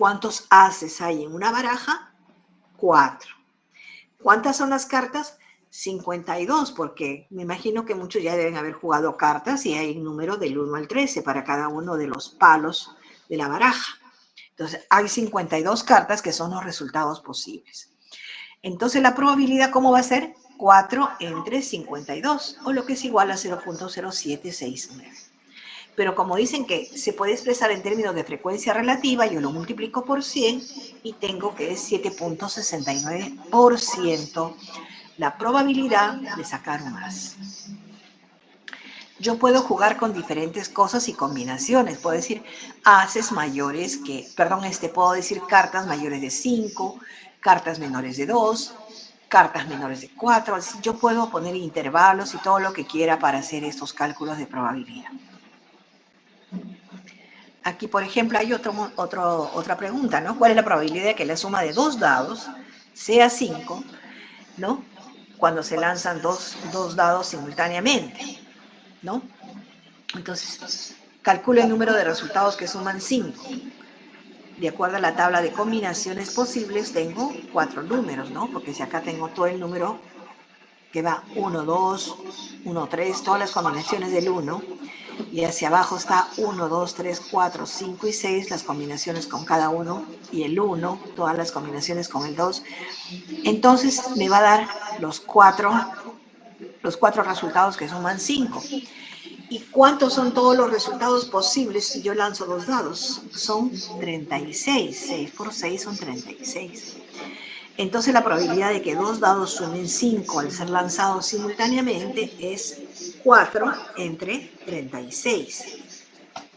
¿Cuántos ases hay en una baraja? 4. ¿Cuántas son las cartas? 52, porque me imagino que muchos ya deben haber jugado cartas y hay un número del 1 al 13 para cada uno de los palos de la baraja. Entonces, hay 52 cartas que son los resultados posibles. Entonces, la probabilidad, ¿cómo va a ser? 4 entre 52, o lo que es igual a 0.0769. Pero como dicen que se puede expresar en términos de frecuencia relativa, yo lo multiplico por 100 y tengo que es 7.69% la probabilidad de sacar un as. Yo puedo jugar con diferentes cosas y combinaciones. Puedo decir ases mayores que, puedo decir cartas mayores de 5, cartas menores de 2, cartas menores de 4. Yo puedo poner intervalos y todo lo que quiera para hacer estos cálculos de probabilidad. Aquí, por ejemplo, hay otra pregunta, ¿no? ¿Cuál es la probabilidad de que la suma de 2 dados sea 5, ¿no? Cuando se lanzan dos dados simultáneamente, ¿no? Entonces, calculo el número de resultados que suman 5. De acuerdo a la tabla de combinaciones posibles, tengo 4 números, ¿no? Porque si acá tengo todo el número que va 1, 2, 1, 3, todas las combinaciones del 1, y hacia abajo está 1, 2, 3, 4, 5 y 6, las combinaciones con cada uno, y el 1, todas las combinaciones con el 2. Entonces me va a dar los cuatro resultados que suman 5. ¿Y cuántos son todos los resultados posibles si yo lanzo 2 dados? Son 36. 6 por 6 son 36. Entonces la probabilidad de que 2 dados sumen 5 al ser lanzados simultáneamente es 4 entre 36,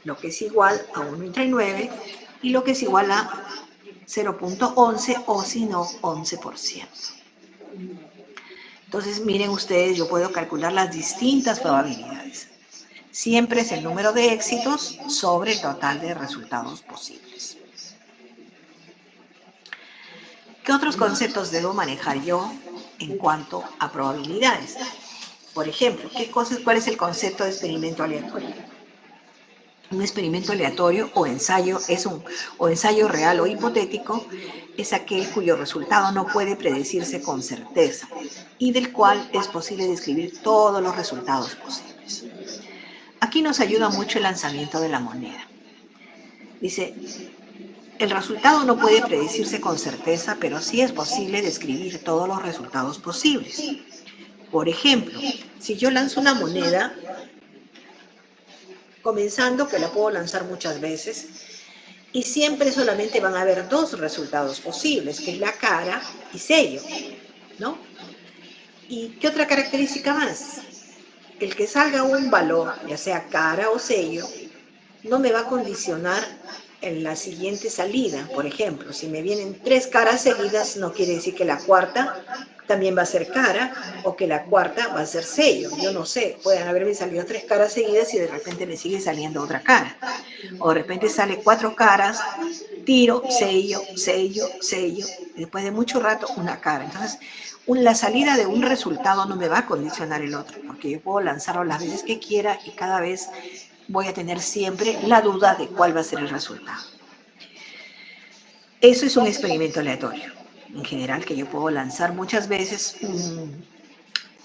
lo que es igual a 1 entre 9 y lo que es igual a 0.11 o si no 11%. Entonces miren ustedes, yo puedo calcular las distintas probabilidades. Siempre es el número de éxitos sobre el total de resultados posibles. ¿Qué otros conceptos debo manejar yo en cuanto a probabilidades? Por ejemplo, ¿cuál es el concepto de experimento aleatorio? Un experimento aleatorio o ensayo real o hipotético es aquel cuyo resultado no puede predecirse con certeza y del cual es posible describir todos los resultados posibles. Aquí nos ayuda mucho el lanzamiento de la moneda. Dice, el resultado no puede predecirse con certeza, pero sí es posible describir todos los resultados posibles. Por ejemplo, si yo lanzo una moneda, comenzando que la puedo lanzar muchas veces, y siempre solamente van a haber 2 resultados posibles, que es la cara y sello, ¿no? ¿Y qué otra característica más? El que salga un valor, ya sea cara o sello, no me va a condicionar en la siguiente salida. Por ejemplo, si me vienen 3 caras seguidas, no quiere decir que la cuarta también va a ser cara o que la cuarta va a ser sello. Yo no sé, pueden haberme salido 3 caras seguidas y de repente me sigue saliendo otra cara. O de repente sale 4 caras, tiro, sello, sello, sello, y después de mucho rato una cara. Entonces, la salida de un resultado no me va a condicionar el otro, porque yo puedo lanzarlo las veces que quiera y cada vez voy a tener siempre la duda de cuál va a ser el resultado. Eso es un experimento aleatorio, en general, que yo puedo lanzar muchas veces.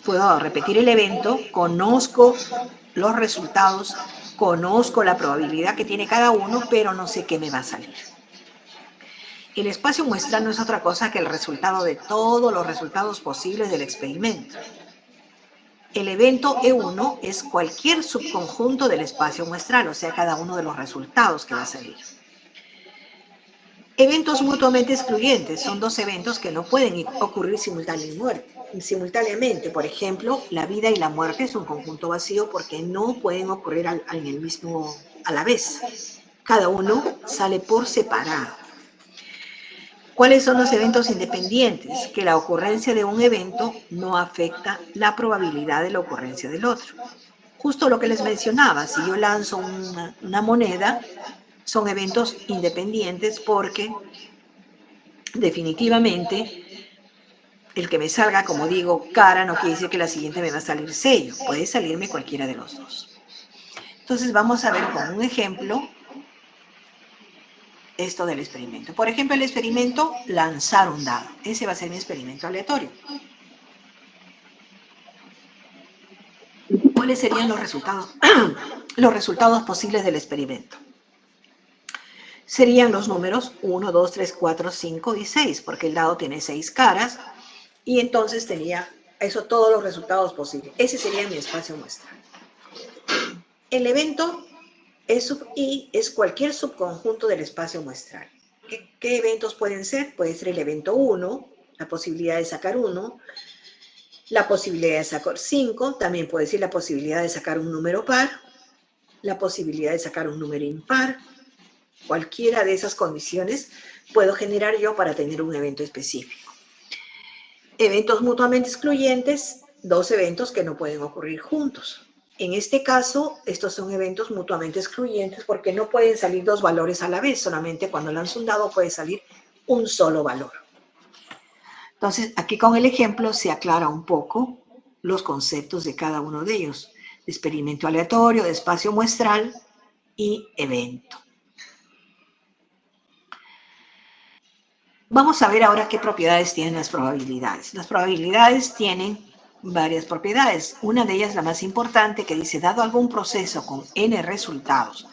Puedo repetir el evento, conozco los resultados, conozco la probabilidad que tiene cada uno, pero no sé qué me va a salir. El espacio muestral no es otra cosa que el resultado de todos los resultados posibles del experimento. El evento E1 es cualquier subconjunto del espacio muestral, o sea, cada uno de los resultados que va a salir. Eventos mutuamente excluyentes son 2 eventos que no pueden ocurrir simultáneamente. Por ejemplo, la vida y la muerte es un conjunto vacío porque no pueden ocurrir a la vez. Cada uno sale por separado. ¿Cuáles son los eventos independientes? Que la ocurrencia de un evento no afecta la probabilidad de la ocurrencia del otro. Justo lo que les mencionaba, si yo lanzo una moneda, son eventos independientes porque definitivamente el que me salga, como digo, cara, no quiere decir que la siguiente me va a salir sello. Puede salirme cualquiera de los dos. Entonces vamos a ver con un ejemplo esto del experimento. Por ejemplo, el experimento lanzar un dado. Ese va a ser mi experimento aleatorio. ¿Cuáles serían los resultados? Los resultados posibles del experimento. Serían los números 1, 2, 3, 4, 5 y 6, porque el dado tiene 6 caras, y entonces tenía eso todos los resultados posibles. Ese sería mi espacio muestral. El evento E sub I es cualquier subconjunto del espacio muestral. ¿Qué eventos pueden ser? Puede ser el evento 1, la posibilidad de sacar 1, la posibilidad de sacar 5, también puede ser la posibilidad de sacar un número par, la posibilidad de sacar un número impar. Cualquiera de esas condiciones puedo generar yo para tener un evento específico. Eventos mutuamente excluyentes, dos eventos que no pueden ocurrir juntos. En este caso, estos son eventos mutuamente excluyentes porque no pueden salir dos valores a la vez, solamente cuando lanzo un dado puede salir un solo valor. Entonces, aquí con el ejemplo se aclara un poco los conceptos de cada uno de ellos, de experimento aleatorio, de espacio muestral y evento. Vamos a ver ahora qué propiedades tienen las probabilidades. Las probabilidades tienen varias propiedades. Una de ellas, la más importante, que dice, dado algún proceso con n resultados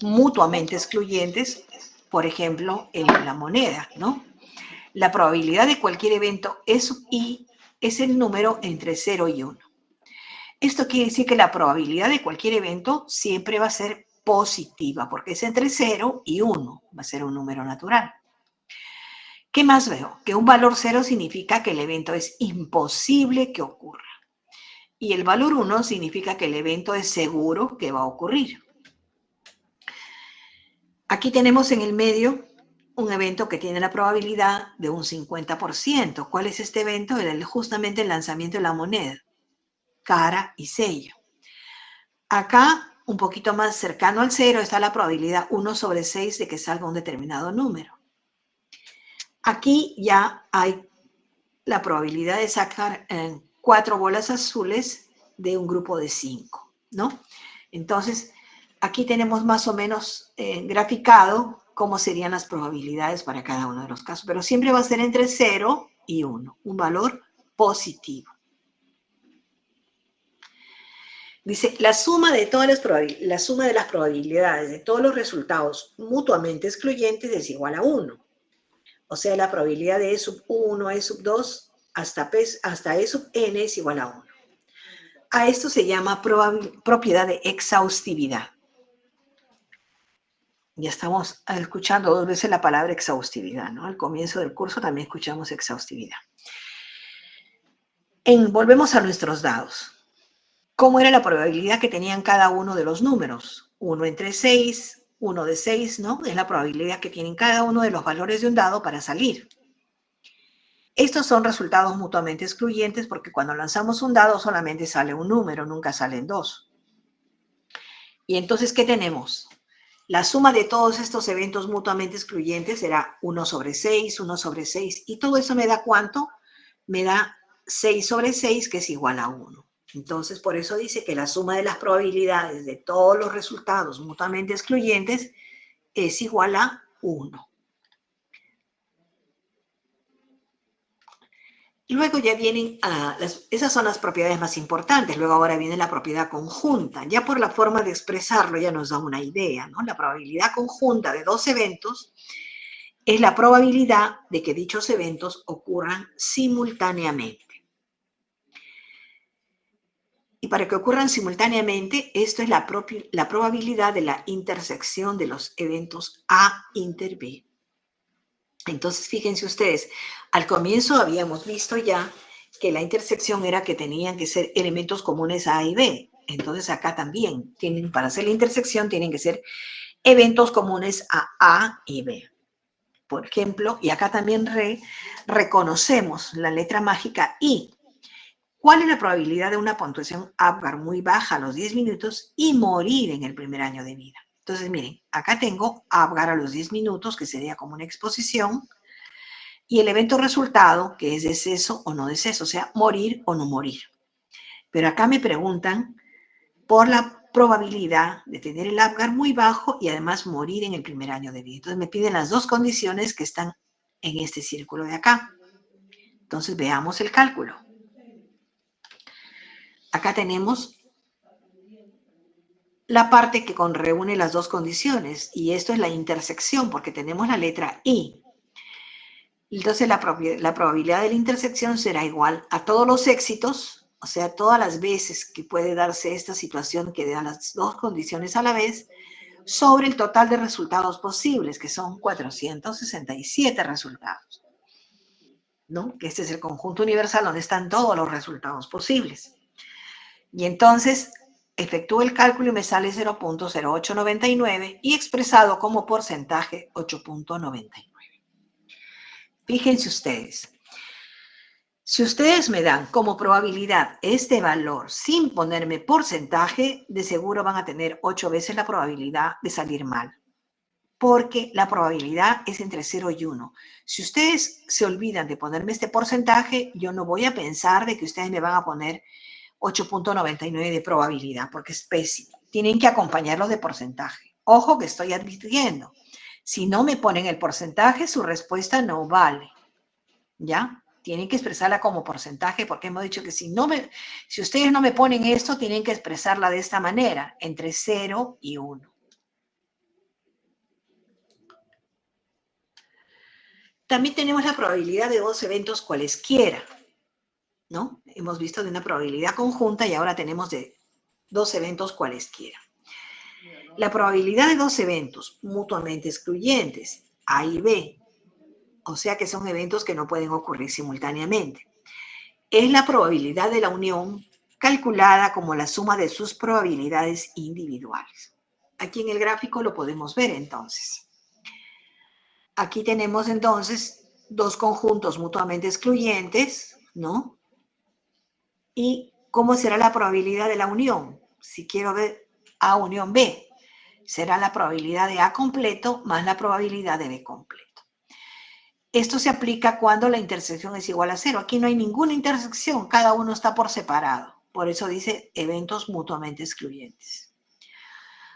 mutuamente excluyentes, por ejemplo, en la moneda, ¿no? La probabilidad de cualquier evento E sub I es el número entre 0 y 1. Esto quiere decir que la probabilidad de cualquier evento siempre va a ser positiva, porque es entre 0 y 1, va a ser un número natural. ¿Qué más veo? Que un valor 0 significa que el evento es imposible que ocurra. Y el valor 1 significa que el evento es seguro que va a ocurrir. Aquí tenemos en el medio un evento que tiene la probabilidad de un 50%. ¿Cuál es este evento? Justamente el lanzamiento de la moneda, cara y sello. Acá, un poquito más cercano al 0, está la probabilidad 1 sobre 6 de que salga un determinado número. Aquí ya hay la probabilidad de sacar 4 bolas azules de un grupo de 5, ¿no? Entonces, aquí tenemos más o menos graficado cómo serían las probabilidades para cada uno de los casos, pero siempre va a ser entre 0 y 1, un valor positivo. Dice, la suma de las probabilidades de todos los resultados mutuamente excluyentes es igual a 1. O sea, la probabilidad de E sub 1, E sub 2, hasta E sub n es igual a 1. A esto se llama propiedad de exhaustividad. Ya estamos escuchando 2 veces la palabra exhaustividad, ¿no? Al comienzo del curso también escuchamos exhaustividad. Volvemos a nuestros dados. ¿Cómo era la probabilidad que tenían cada uno de los números? 1 entre 6, 1 de 6, ¿no? Es la probabilidad que tienen cada uno de los valores de un dado para salir. Estos son resultados mutuamente excluyentes porque cuando lanzamos un dado solamente sale un número, nunca salen dos. Y entonces, ¿qué tenemos? La suma de todos estos eventos mutuamente excluyentes será 1 sobre 6, 1 sobre 6. ¿Y todo eso me da cuánto? Me da 6 sobre 6, que es igual a 1. Entonces, por eso dice que la suma de las probabilidades de todos los resultados mutuamente excluyentes es igual a 1. Luego ya vienen, esas son las propiedades más importantes. Luego ahora viene la propiedad conjunta. Ya por la forma de expresarlo ya nos da una idea, ¿no? La probabilidad conjunta de dos eventos es la probabilidad de que dichos eventos ocurran simultáneamente. Y para que ocurran simultáneamente, esto es la probabilidad de la intersección de los eventos A inter B. Entonces, fíjense ustedes, al comienzo habíamos visto ya que la intersección era que tenían que ser elementos comunes A y B. Entonces, acá también, para hacer la intersección, tienen que ser eventos comunes a y B. Por ejemplo, y acá también reconocemos la letra mágica I. ¿Cuál es la probabilidad de una puntuación Apgar muy baja a los 10 minutos y morir en el primer año de vida? Entonces, miren, acá tengo Apgar a los 10 minutos, que sería como una exposición, y el evento resultado, que es deceso o no deceso, o sea, morir o no morir. Pero acá me preguntan por la probabilidad de tener el Apgar muy bajo y además morir en el primer año de vida. Entonces me piden las dos condiciones que están en este círculo de acá. Entonces veamos el cálculo. Acá tenemos la parte que reúne las dos condiciones y esto es la intersección porque tenemos la letra I. Entonces la probabilidad de la intersección será igual a todos los éxitos, o sea, todas las veces que puede darse esta situación que da las dos condiciones a la vez, sobre el total de resultados posibles, que son 467 resultados, ¿no? Que este es el conjunto universal donde están todos los resultados posibles. Y entonces efectúo el cálculo y me sale 0.0899 y expresado como porcentaje 8.99. Fíjense ustedes, si ustedes me dan como probabilidad este valor sin ponerme porcentaje, de seguro van a tener 8 veces la probabilidad de salir mal, porque la probabilidad es entre 0 y 1. Si ustedes se olvidan de ponerme este porcentaje, yo no voy a pensar de que ustedes me van a poner 8.99 de probabilidad, porque es pésimo. Tienen que acompañarlo de porcentaje. Ojo que estoy advirtiendo. Si no me ponen el porcentaje, su respuesta no vale. ¿Ya? Tienen que expresarla como porcentaje, porque hemos dicho que si ustedes no me ponen esto, tienen que expresarla de esta manera, entre 0 y 1. También tenemos la probabilidad de dos eventos cualesquiera, ¿no? Hemos visto de una probabilidad conjunta y ahora tenemos de dos eventos cualesquiera. La probabilidad de dos eventos mutuamente excluyentes, A y B, o sea que son eventos que no pueden ocurrir simultáneamente, es la probabilidad de la unión calculada como la suma de sus probabilidades individuales. Aquí en el gráfico lo podemos ver entonces. Aquí tenemos entonces dos conjuntos mutuamente excluyentes, ¿no? ¿Y cómo será la probabilidad de la unión? Si quiero ver A unión B, será la probabilidad de A completo más la probabilidad de B completo. Esto se aplica cuando la intersección es igual a 0. Aquí no hay ninguna intersección, cada uno está por separado. Por eso dice eventos mutuamente excluyentes.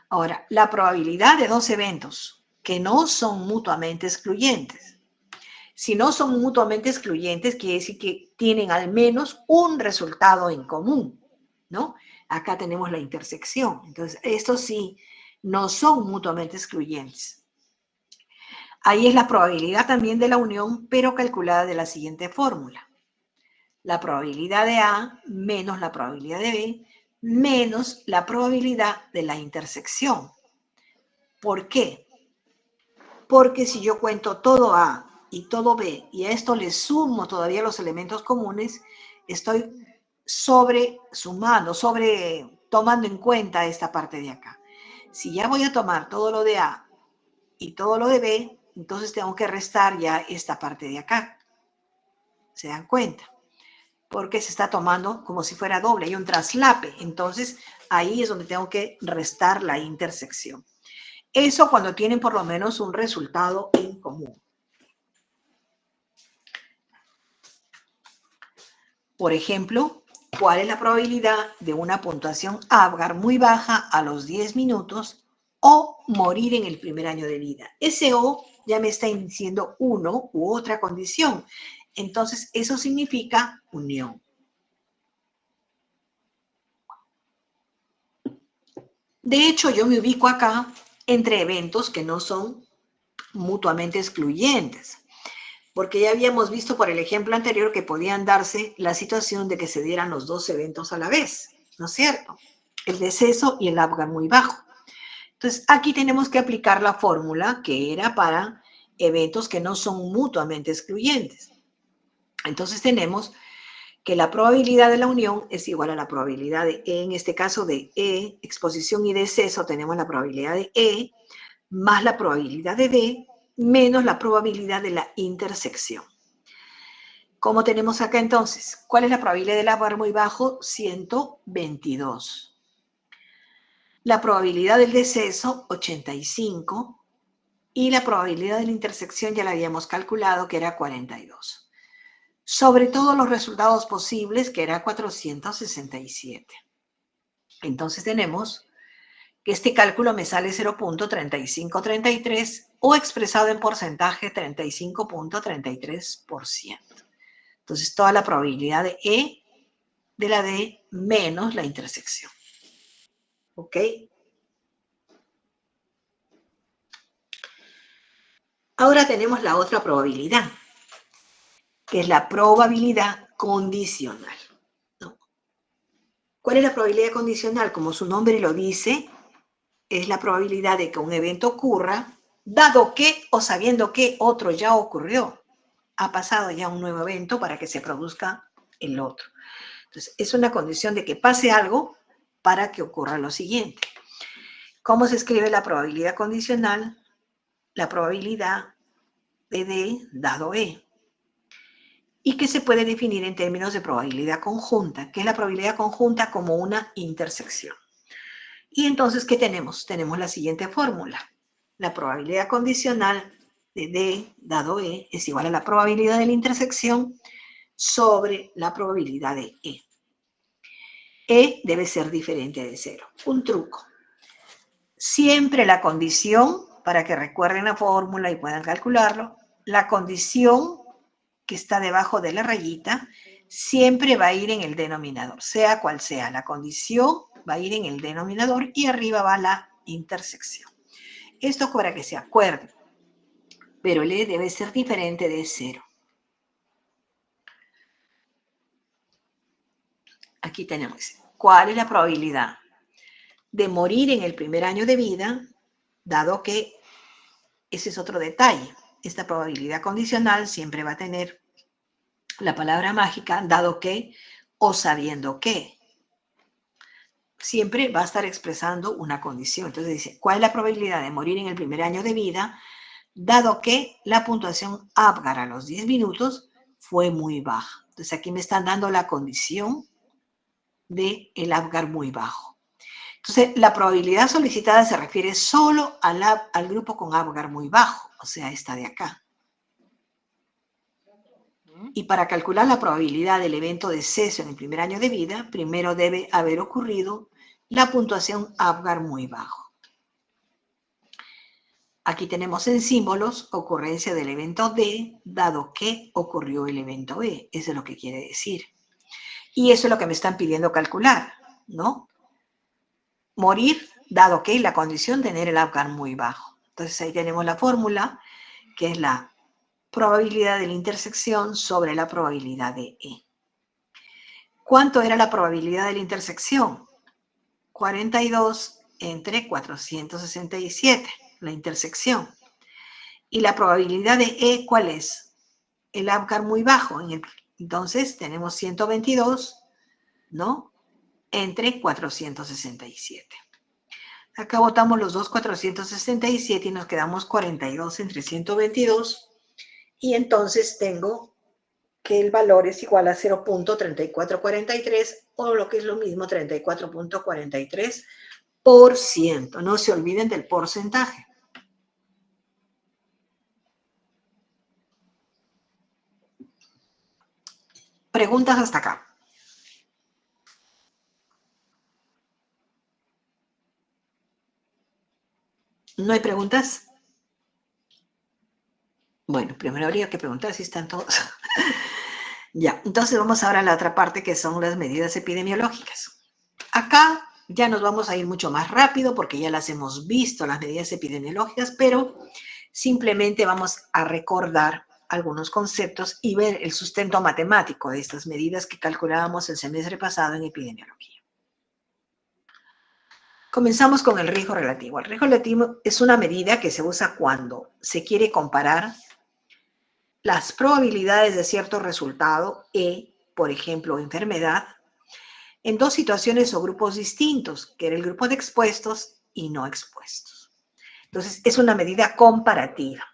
Ahora, la probabilidad de dos eventos que no son mutuamente excluyentes. Si no son mutuamente excluyentes, quiere decir que tienen al menos un resultado en común, ¿no? Acá tenemos la intersección. Entonces, estos sí no son mutuamente excluyentes. Ahí es la probabilidad también de la unión, pero calculada de la siguiente fórmula. La probabilidad de A menos la probabilidad de B menos la probabilidad de la intersección. ¿Por qué? Porque si yo cuento todo A y todo B y a esto le sumo todavía los elementos comunes, estoy tomando en cuenta esta parte de acá. Si ya voy a tomar todo lo de A y todo lo de B, entonces tengo que restar ya esta parte de acá. ¿Se dan cuenta? Porque se está tomando como si fuera doble, hay un traslape. Entonces, ahí es donde tengo que restar la intersección. Eso cuando tienen por lo menos un resultado en común. Por ejemplo, ¿cuál es la probabilidad de una puntuación Apgar muy baja a los 10 minutos o morir en el primer año de vida? Ese O ya me está diciendo uno u otra condición. Entonces, eso significa unión. De hecho, yo me ubico acá entre eventos que no son mutuamente excluyentes, porque ya habíamos visto por el ejemplo anterior que podían darse la situación de que se dieran los dos eventos a la vez, ¿no es cierto? El deceso y el Apgar muy bajo. Entonces, aquí tenemos que aplicar la fórmula que era para eventos que no son mutuamente excluyentes. Entonces, tenemos que la probabilidad de la unión es igual a la probabilidad de E, en este caso de E, exposición y deceso, tenemos la probabilidad de E, más la probabilidad de D, menos la probabilidad de la intersección. ¿Cómo tenemos acá entonces? ¿Cuál es la probabilidad del Apgar muy bajo? 122. La probabilidad del deceso, 85. Y la probabilidad de la intersección ya la habíamos calculado, que era 42. Sobre todos los resultados posibles, que era 467. Entonces tenemos que este cálculo me sale 0.3533 o expresado en porcentaje 35.33%. Entonces, toda la probabilidad de E de la D menos la intersección. ¿Ok? Ahora tenemos la otra probabilidad, que es la probabilidad condicional, ¿no? ¿Cuál es la probabilidad condicional? Como su nombre lo dice, es la probabilidad de que un evento ocurra, dado que o sabiendo que otro ya ocurrió. Ha pasado ya un nuevo evento para que se produzca el otro. Entonces, es una condición de que pase algo para que ocurra lo siguiente. ¿Cómo se escribe la probabilidad condicional? La probabilidad de D dado E. Y que se puede definir en términos de probabilidad conjunta, que es la probabilidad conjunta como una intersección. Y entonces, ¿qué tenemos? Tenemos la siguiente fórmula. La probabilidad condicional de D dado E es igual a la probabilidad de la intersección sobre la probabilidad de E. E debe ser diferente de 0. Un truco. Siempre la condición, para que recuerden la fórmula y puedan calcularlo, la condición que está debajo de la rayita siempre va a ir en el denominador, sea cual sea. La condición va a ir en el denominador y arriba va la intersección. Esto para que se acuerden, pero el E debe ser diferente de 0. Aquí tenemos, ¿cuál es la probabilidad de morir en el primer año de vida, dado que ese es otro detalle? Esta probabilidad condicional siempre va a tener la palabra mágica, dado que o sabiendo que. Siempre va a estar expresando una condición. Entonces dice, ¿cuál es la probabilidad de morir en el primer año de vida, dado que la puntuación Apgar a los 10 minutos fue muy baja? Entonces aquí me están dando la condición del Apgar muy bajo. Entonces, la probabilidad solicitada se refiere solo al grupo con Apgar muy bajo, o sea, esta de acá. Y para calcular la probabilidad del evento de ceso en el primer año de vida, primero debe haber ocurrido la puntuación Apgar muy bajo. Aquí tenemos en símbolos ocurrencia del evento D, dado que ocurrió el evento E. Eso es lo que quiere decir. Y eso es lo que me están pidiendo calcular, ¿no? Morir, dado que la condición de tener el Apgar muy bajo. Entonces ahí tenemos la fórmula, que es la probabilidad de la intersección sobre la probabilidad de E. ¿Cuánto era la probabilidad de la intersección? 42 entre 467, la intersección. ¿Y la probabilidad de E cuál es? El Apgar muy bajo. Entonces tenemos 122, ¿no? Entre 467. Acá botamos los dos 467 y nos quedamos 42 entre 122. Y entonces tengo que el valor es igual a 0.3443 o lo que es lo mismo 34.43%. No se olviden del porcentaje. Preguntas hasta acá. ¿No hay preguntas? Bueno, primero habría que preguntar si están todos. Ya, entonces vamos ahora a la otra parte que son las medidas epidemiológicas. Acá ya nos vamos a ir mucho más rápido porque ya las hemos visto, las medidas epidemiológicas, pero simplemente vamos a recordar algunos conceptos y ver el sustento matemático de estas medidas que calculábamos el semestre pasado en epidemiología. Comenzamos con el riesgo relativo. El riesgo relativo es una medida que se usa cuando se quiere comparar las probabilidades de cierto resultado, por ejemplo, enfermedad, en dos situaciones o grupos distintos, que era el grupo de expuestos y no expuestos. Entonces, es una medida comparativa.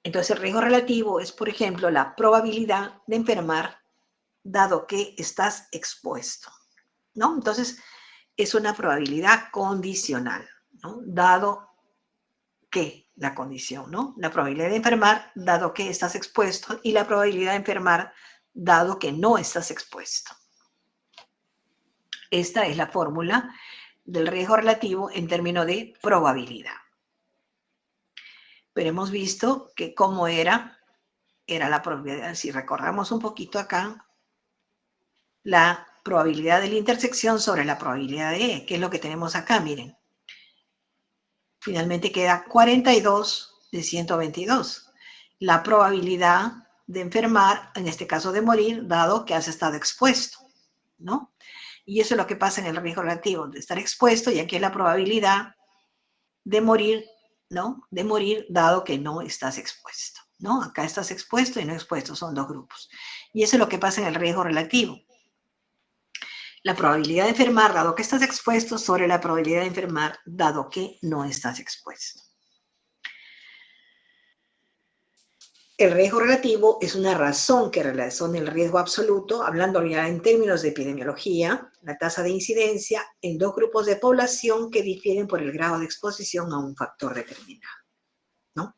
Entonces, el riesgo relativo es, por ejemplo, la probabilidad de enfermar dado que estás expuesto, ¿no? Entonces, es una probabilidad condicional, ¿no? Dado que la condición, ¿no? La probabilidad de enfermar dado que estás expuesto y la probabilidad de enfermar dado que no estás expuesto. Esta es la fórmula del riesgo relativo en términos de probabilidad. Pero hemos visto que cómo era la probabilidad. Si recordamos un poquito acá, la probabilidad de la intersección sobre la probabilidad de E, que es lo que tenemos acá, miren. Finalmente queda 42 de 122. La probabilidad de enfermar, en este caso de morir, dado que has estado expuesto, ¿no? Y eso es lo que pasa en el riesgo relativo, de estar expuesto, y aquí es la probabilidad de morir, ¿no? De morir dado que no estás expuesto, ¿no? Acá estás expuesto y no expuesto, son dos grupos. Y eso es lo que pasa en el riesgo relativo. La probabilidad de enfermar dado que estás expuesto sobre la probabilidad de enfermar dado que no estás expuesto. El riesgo relativo es una razón que relaciona el riesgo absoluto, hablando ya en términos de epidemiología, la tasa de incidencia en dos grupos de población que difieren por el grado de exposición a un factor determinado, ¿no?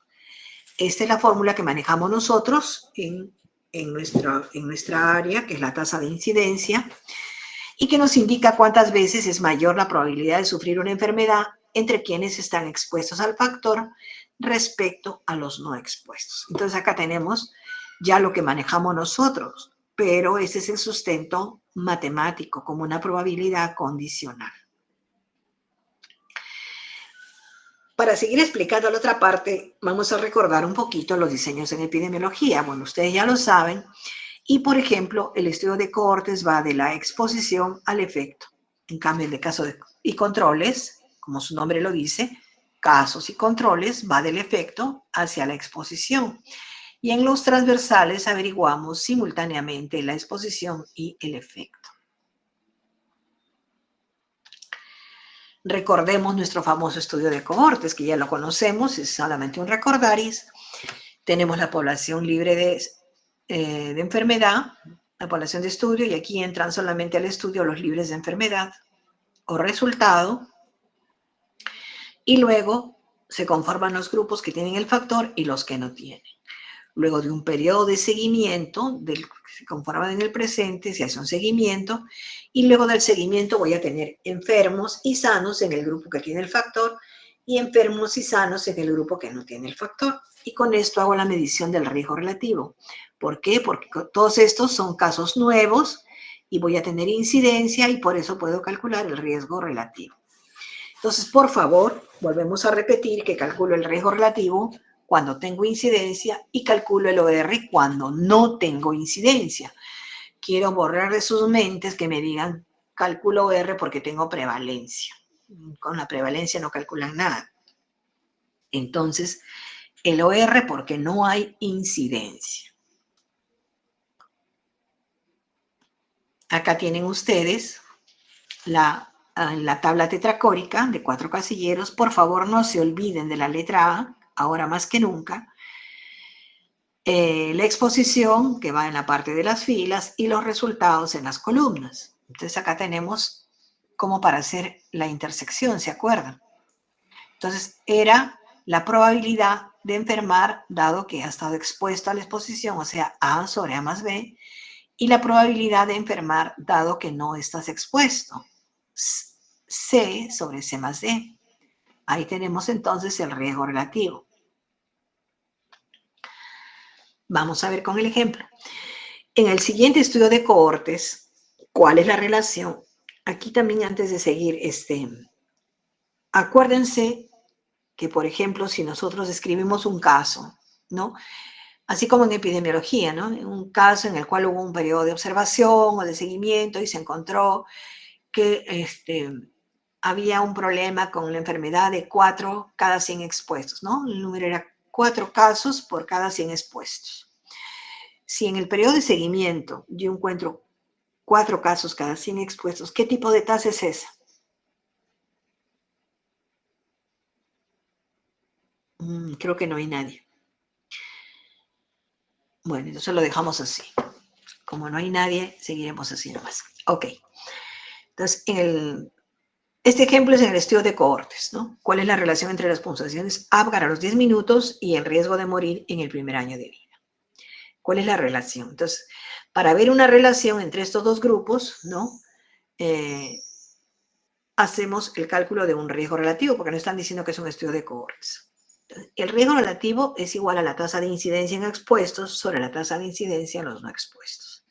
Esta es la fórmula que manejamos nosotros en nuestra área, que es la tasa de incidencia, y que nos indica cuántas veces es mayor la probabilidad de sufrir una enfermedad entre quienes están expuestos al factor respecto a los no expuestos. Entonces acá tenemos ya lo que manejamos nosotros, pero ese es el sustento matemático como una probabilidad condicional. Para seguir explicando la otra parte, vamos a recordar un poquito los diseños en epidemiología. Bueno, ustedes ya lo saben. Y, por ejemplo, el estudio de cohortes va de la exposición al efecto. En cambio, el de casos y controles, como su nombre lo dice, casos y controles va del efecto hacia la exposición. Y en los transversales averiguamos simultáneamente la exposición y el efecto. Recordemos nuestro famoso estudio de cohortes, que ya lo conocemos, es solamente un recordaris. Tenemos la población libre de enfermedad, la población de estudio, y aquí entran solamente al estudio los libres de enfermedad o resultado, y luego se conforman los grupos que tienen el factor y los que no tienen. Luego de un periodo de seguimiento, del que se conforman en el presente, se hace un seguimiento, y luego del seguimiento voy a tener enfermos y sanos en el grupo que tiene el factor y enfermos y sanos en el grupo que no tiene el factor. Y con esto hago la medición del riesgo relativo. ¿Por qué? Porque todos estos son casos nuevos y voy a tener incidencia y por eso puedo calcular el riesgo relativo. Entonces, por favor, volvemos a repetir que calculo el riesgo relativo cuando tengo incidencia y calculo el OR cuando no tengo incidencia. Quiero borrar de sus mentes que me digan cálculo OR porque tengo prevalencia. Con la prevalencia no calculan nada. Entonces, el OR porque no hay incidencia. Acá tienen ustedes la tabla tetracórica de 4 casilleros. Por favor, no se olviden de la letra A, ahora más que nunca. La exposición, que va en la parte de las filas, y los resultados en las columnas. Entonces acá tenemos como para hacer la intersección, ¿se acuerdan? Entonces era la probabilidad de enfermar dado que ha estado expuesto a la exposición, o sea, A sobre A más B, y la probabilidad de enfermar dado que no estás expuesto, C sobre C más D. Ahí tenemos entonces el riesgo relativo. Vamos a ver con el ejemplo. En el siguiente estudio de cohortes, ¿cuál es la relación? Aquí también antes de seguir, acuérdense que, por ejemplo, si nosotros escribimos un caso, ¿no? Así como en epidemiología, ¿no? Un caso en el cual hubo un periodo de observación o de seguimiento y se encontró que había un problema con la enfermedad de 4 cada 100 expuestos, ¿no? El número era 4 casos por cada 100 expuestos. Si en el periodo de seguimiento yo encuentro 4 casos cada 100 expuestos, ¿qué tipo de tasa es esa? Creo que no hay nadie. Bueno, entonces lo dejamos así. Como no hay nadie, seguiremos así nomás. Ok. Entonces, este ejemplo es en el estudio de cohortes, ¿no? ¿Cuál es la relación entre las puntuaciones Apgar a los 10 minutos y el riesgo de morir en el primer año de vida? ¿Cuál es la relación? Entonces, para ver una relación entre estos dos grupos, ¿no? hacemos el cálculo de un riesgo relativo, porque no están diciendo que es un estudio de cohortes. El riesgo relativo es igual a la tasa de incidencia en expuestos sobre la tasa de incidencia en los no expuestos.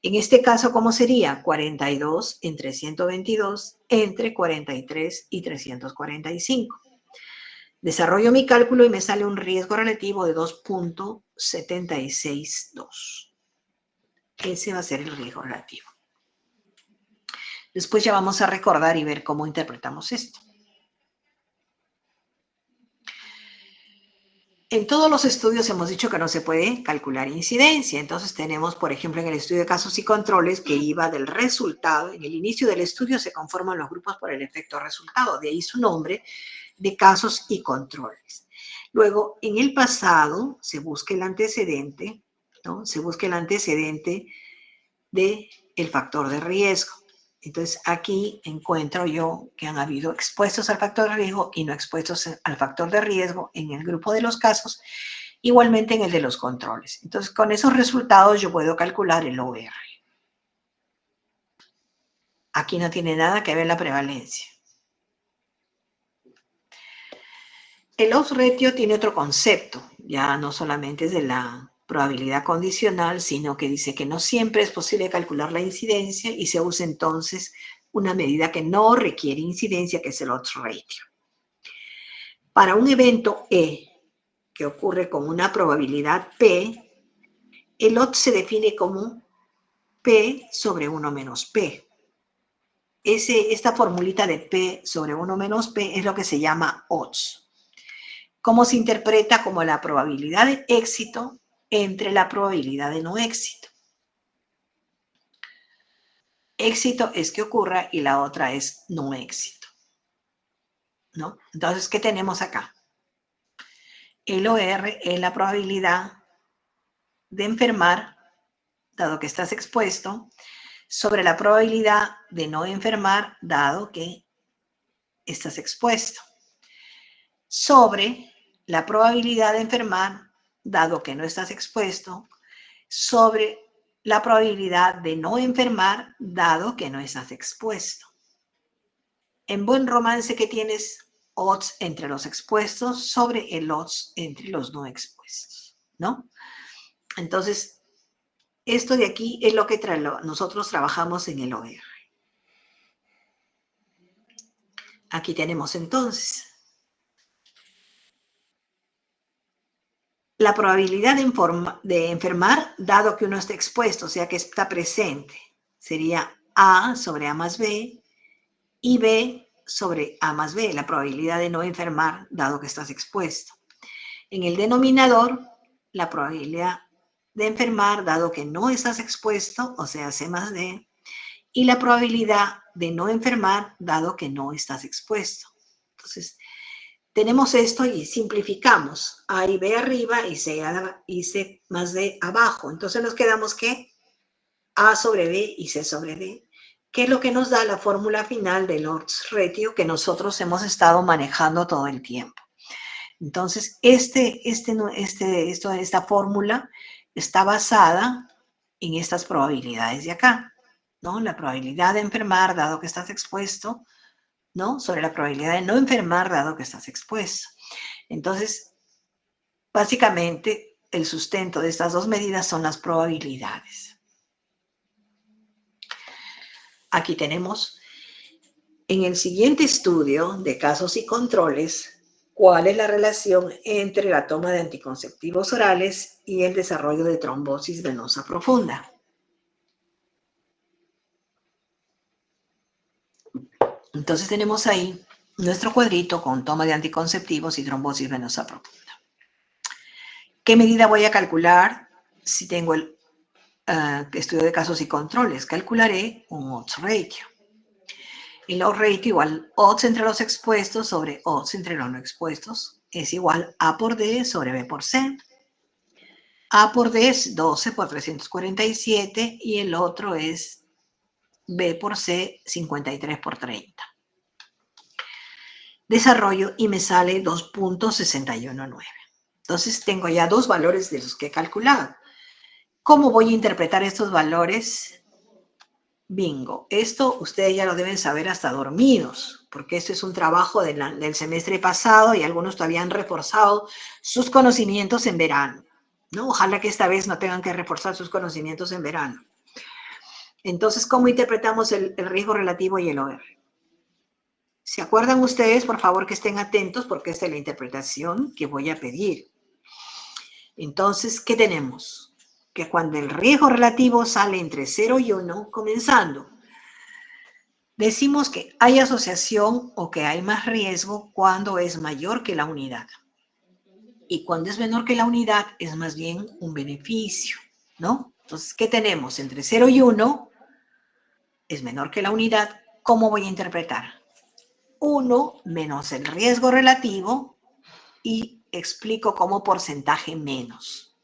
En este caso, ¿cómo sería? 42 entre 122 entre 43 y 345. Desarrollo mi cálculo y me sale un riesgo relativo de 2.762. Ese va a ser el riesgo relativo. Después ya vamos a recordar y ver cómo interpretamos esto. En todos los estudios hemos dicho que no se puede calcular incidencia. Entonces tenemos, por ejemplo, en el estudio de casos y controles que iba del resultado. En el inicio del estudio se conforman los grupos por el efecto resultado. De ahí su nombre de casos y controles. Luego, en el pasado se busca el antecedente, ¿no? Se busca el antecedente del factor de riesgo. Entonces, aquí encuentro yo que han habido expuestos al factor de riesgo y no expuestos al factor de riesgo en el grupo de los casos, igualmente en el de los controles. Entonces, con esos resultados yo puedo calcular el OR. Aquí no tiene nada que ver la prevalencia. El odds ratio tiene otro concepto, ya no solamente es de la probabilidad condicional, sino que dice que no siempre es posible calcular la incidencia y se usa entonces una medida que no requiere incidencia, que es el odds ratio. Para un evento E que ocurre con una probabilidad P, el odds se define como P sobre 1 menos P. Esta formulita de P sobre 1 menos P es lo que se llama odds. ¿Cómo se interpreta? Como la probabilidad de éxito entre la probabilidad de no éxito. Éxito es que ocurra y la otra es no éxito, ¿no? Entonces, ¿qué tenemos acá? El OR es la probabilidad de enfermar, dado que estás expuesto, sobre la probabilidad de no enfermar, dado que estás expuesto, sobre la probabilidad de enfermar, dado que no estás expuesto, sobre la probabilidad de no enfermar, dado que no estás expuesto. En buen romance, que tienes odds entre los expuestos sobre el odds entre los no expuestos, ¿no? Entonces, esto de aquí es lo que nosotros trabajamos en el OR. Aquí tenemos entonces la probabilidad de enfermar, dado que uno está expuesto, o sea que está presente, sería A sobre A más B, y B sobre A más B, la probabilidad de no enfermar, dado que estás expuesto. En el denominador, la probabilidad de enfermar, dado que no estás expuesto, o sea, C más D, y la probabilidad de no enfermar, dado que no estás expuesto. Entonces, tenemos esto y simplificamos. A y B arriba y C más D abajo. Entonces nos quedamos que A sobre B y C sobre D, que es lo que nos da la fórmula final del odds ratio que nosotros hemos estado manejando todo el tiempo. Entonces, esta fórmula está basada en estas probabilidades de acá, ¿no? La probabilidad de enfermar, dado que estás expuesto, ¿no? Sobre la probabilidad de no enfermar, dado que estás expuesto. Entonces, básicamente, el sustento de estas dos medidas son las probabilidades. Aquí tenemos, en el siguiente estudio de casos y controles, cuál es la relación entre la toma de anticonceptivos orales y el desarrollo de trombosis venosa profunda. Entonces tenemos ahí nuestro cuadrito con toma de anticonceptivos y trombosis venosa profunda. ¿Qué medida voy a calcular si tengo el estudio de casos y controles? Calcularé un odds ratio. El odds ratio igual odds entre los expuestos sobre odds entre los no expuestos es igual A por D sobre B por C. A por D es 12 por 347 y el otro es B por C 53 por 30. Desarrollo y me sale 2.619. Entonces tengo ya dos valores de los que he calculado. ¿Cómo voy a interpretar estos valores? Bingo. Esto ustedes ya lo deben saber hasta dormidos, porque esto es un trabajo del semestre pasado y algunos todavía han reforzado sus conocimientos en verano, ¿no? Ojalá que esta vez no tengan que reforzar sus conocimientos en verano. Entonces, ¿cómo interpretamos el riesgo relativo y el OR? ¿Se acuerdan ustedes? Por favor, que estén atentos porque esta es la interpretación que voy a pedir. Entonces, ¿qué tenemos? Que cuando el riesgo relativo sale entre 0 y 1, comenzando, decimos que hay asociación o que hay más riesgo cuando es mayor que la unidad. Y cuando es menor que la unidad es más bien un beneficio, ¿no? Entonces, ¿qué tenemos? Entre 0 y 1 es menor que la unidad. ¿Cómo voy a interpretar? 1 menos el riesgo relativo y explico como porcentaje menos.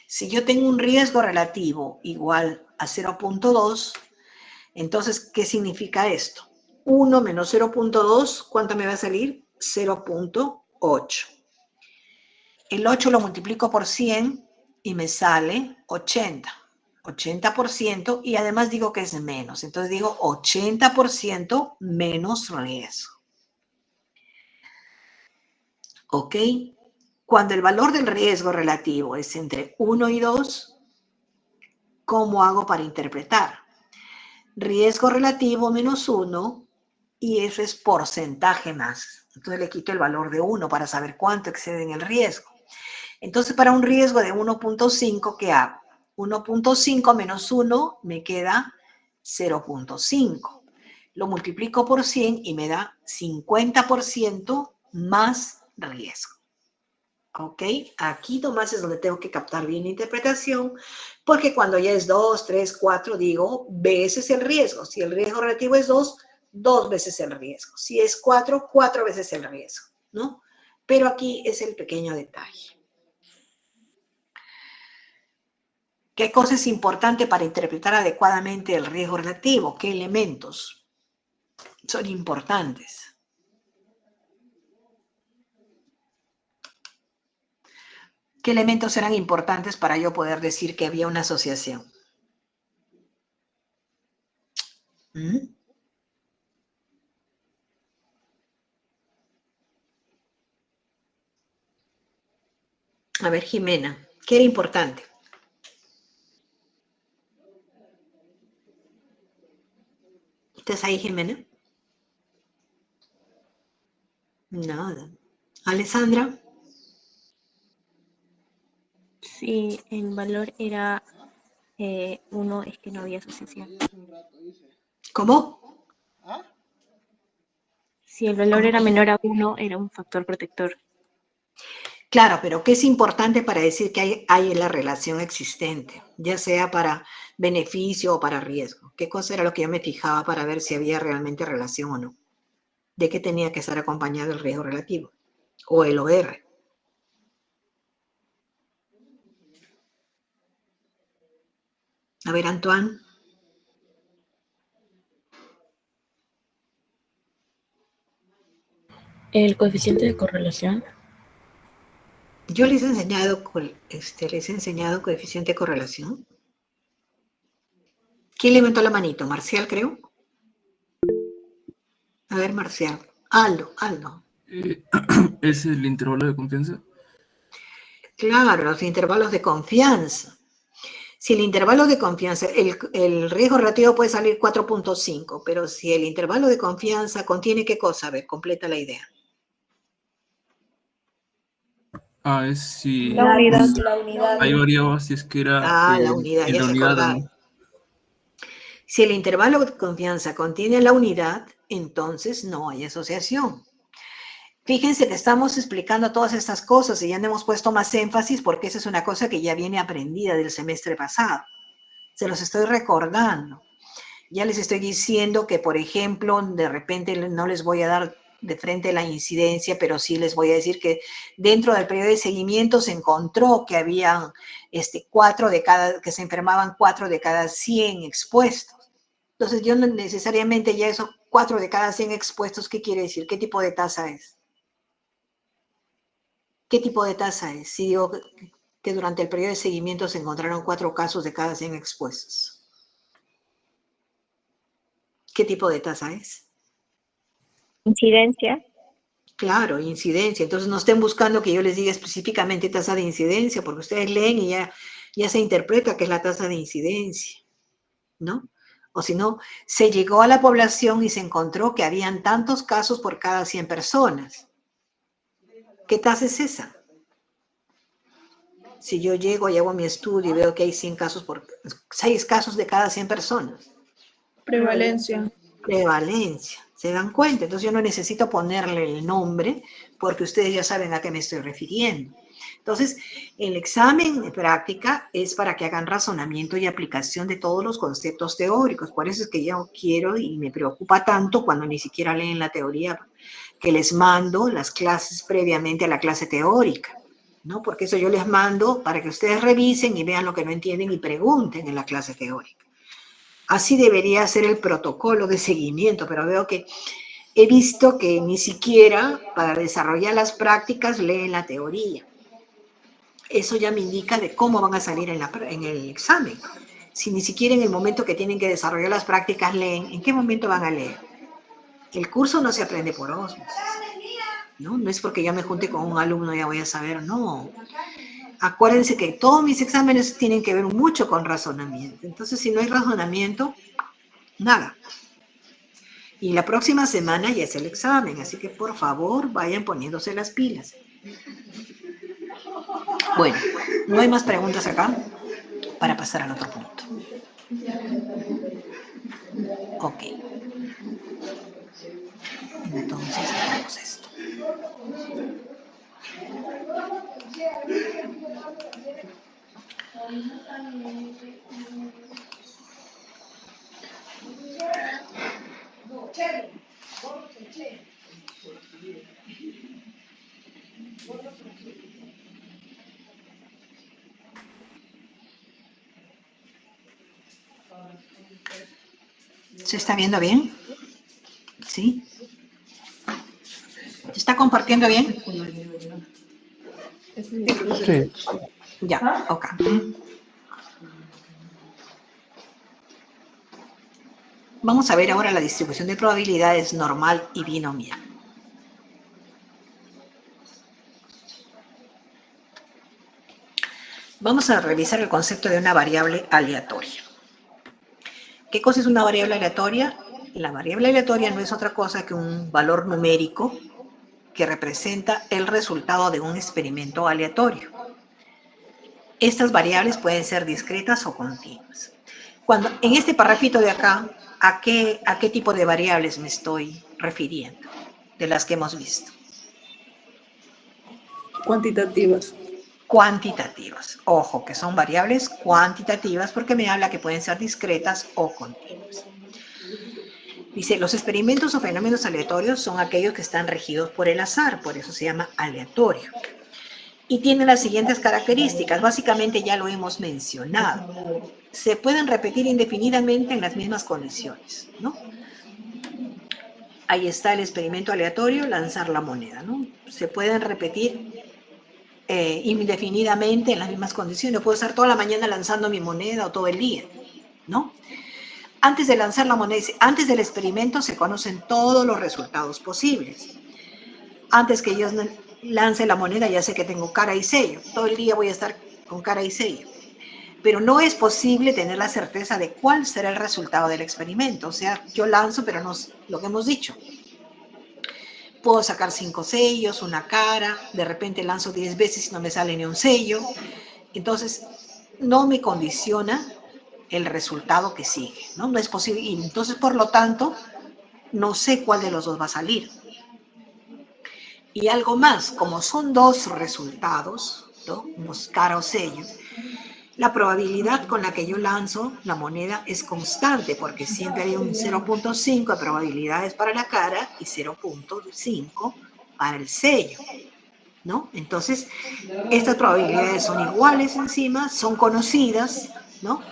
Si yo tengo un riesgo relativo igual a 0.2, entonces, ¿qué significa esto? 1 menos 0.2, ¿cuánto me va a salir? 0.8. El 8 lo multiplico por 100 y me sale 80. 80% y además digo que es menos. Entonces digo 80% menos riesgo. ¿Ok? Cuando el valor del riesgo relativo es entre 1 y 2, ¿cómo hago para interpretar? Riesgo relativo menos 1 y eso es porcentaje más. Entonces le quito el valor de 1 para saber cuánto excede en el riesgo. Entonces para un riesgo de 1.5, ¿qué hago? 1.5 menos 1 me queda 0.5. Lo multiplico por 100 y me da 50% más riesgo. ¿Ok? Aquí nomás es donde tengo que captar bien la interpretación, porque cuando ya es 2, 3, 4, digo veces el riesgo. Si el riesgo relativo es 2, 2 veces el riesgo. Si es 4, 4 veces el riesgo, ¿no? Pero aquí es el pequeño detalle. ¿Qué cosa es importante para interpretar adecuadamente el riesgo relativo? ¿Qué elementos son importantes? ¿Qué elementos serán importantes para yo poder decir que había una asociación? ¿Mm? A ver, Jimena, ¿qué era importante? ¿Estás ahí, Jimena? Nada. Alessandra, Si el valor era 1, es que no había asociación. ¿cómo? Si el valor ¿Cómo? era menor a 1, era un factor protector. Claro, pero ¿qué es importante para decir que hay la relación existente? Ya sea para beneficio o para riesgo. ¿Qué cosa era lo que yo me fijaba para ver si había realmente relación o no? ¿De qué tenía que estar acompañado el riesgo relativo? O el OR. A ver, Antoine. El coeficiente de correlación. Yo les he enseñado, coeficiente de correlación. ¿Quién levantó la manito? Marcial, creo. A ver, Marcial. Aldo. ¿Es el intervalo de confianza? Claro, los intervalos de confianza. Si el intervalo de confianza, el riesgo relativo puede salir 4.5, pero si el intervalo de confianza contiene qué cosa, a ver, completa la idea. Es si La unidad. ahí variaba si es que era La unidad, en ya la se unidad o acordaron. no. Si el intervalo de confianza contiene la unidad, entonces no hay asociación. Fíjense que estamos explicando todas estas cosas y ya no hemos puesto más énfasis porque esa es una cosa que ya viene aprendida del semestre pasado. Se los estoy recordando. Ya les estoy diciendo que, por ejemplo, de repente no les voy a dar de frente la incidencia, pero sí les voy a decir que dentro del periodo de seguimiento se encontró que habían que se enfermaban 4 de cada 100 expuestos. Entonces, yo no necesariamente ya esos 4 de cada 100 expuestos, ¿qué quiere decir? ¿Qué tipo de tasa es? ¿Qué tipo de tasa es? Si digo que durante el periodo de seguimiento se encontraron 4 casos de cada 100 expuestos. ¿Qué tipo de tasa es? Incidencia. Claro, incidencia. Entonces no estén buscando que yo les diga específicamente tasa de incidencia, porque ustedes leen y ya se interpreta que es la tasa de incidencia, ¿no? O si no, se llegó a la población y se encontró que habían tantos casos por cada 100 personas. ¿Qué tasa es esa? Si yo llego y hago mi estudio y veo que hay 6 casos de cada 100 personas. Prevalencia. Prevalencia. ¿Se dan cuenta? Entonces yo no necesito ponerle el nombre porque ustedes ya saben a qué me estoy refiriendo. Entonces, el examen de práctica es para que hagan razonamiento y aplicación de todos los conceptos teóricos. Por eso es que yo quiero y me preocupa tanto cuando ni siquiera leen la teoría, que les mando las clases previamente a la clase teórica, ¿no? Porque eso yo les mando para que ustedes revisen y vean lo que no entienden y pregunten en la clase teórica. Así debería ser el protocolo de seguimiento, pero veo que he visto que ni siquiera para desarrollar las prácticas leen la teoría. Eso ya me indica de cómo van a salir en el examen. Si ni siquiera en el momento que tienen que desarrollar las prácticas leen, ¿en qué momento van a leer? El curso no se aprende por osmosis, ¿no? No es porque ya me junte con un alumno ya voy a saber, no. Acuérdense que todos mis exámenes tienen que ver mucho con razonamiento. Entonces, si no hay razonamiento, nada. Y la próxima semana ya es el examen, así que por favor vayan poniéndose las pilas. Bueno, no hay más preguntas acá para pasar al otro punto. Ok. Entonces hagamos esto. ¿Se está viendo bien? ¿Sí? ¿Se está compartiendo bien? Sí. Ya, ok. Vamos a ver ahora la distribución de probabilidades normal y binomial. Vamos a revisar el concepto de una variable aleatoria. ¿Qué cosa es una variable aleatoria? La variable aleatoria no es otra cosa que un valor numérico que representa el resultado de un experimento aleatorio. Estas variables pueden ser discretas o continuas. En este parrafito de acá, ¿a qué tipo de variables me estoy refiriendo? De las que hemos visto. Cuantitativas. Cuantitativas. Ojo, que son variables cuantitativas porque me habla que pueden ser discretas o continuas. Dice, los experimentos o fenómenos aleatorios son aquellos que están regidos por el azar, por eso se llama aleatorio. Y tienen las siguientes características, básicamente ya lo hemos mencionado. Se pueden repetir indefinidamente en las mismas condiciones, ¿no? Ahí está el experimento aleatorio, lanzar la moneda, ¿no? Se pueden repetir indefinidamente en las mismas condiciones. Puedo estar toda la mañana lanzando mi moneda o todo el día, ¿no? Antes de lanzar la moneda, antes del experimento se conocen todos los resultados posibles. Antes que yo lance la moneda ya sé que tengo cara y sello. Todo el día voy a estar con cara y sello. Pero no es posible tener la certeza de cuál será el resultado del experimento. O sea, yo lanzo, pero no es lo que hemos dicho. Puedo sacar 5 sellos, una cara, de repente lanzo 10 veces y no me sale ni un sello. Entonces, no me condiciona el resultado que sigue, ¿no? No es posible. Y entonces, por lo tanto, no sé cuál de los dos va a salir. Y algo más, como son dos resultados, ¿no? Cara o sello, la probabilidad con la que yo lanzo la moneda es constante, porque siempre hay un 0.5 de probabilidades para la cara y 0.5 para el sello, ¿no? Entonces, estas probabilidades son iguales encima, son conocidas, ¿no?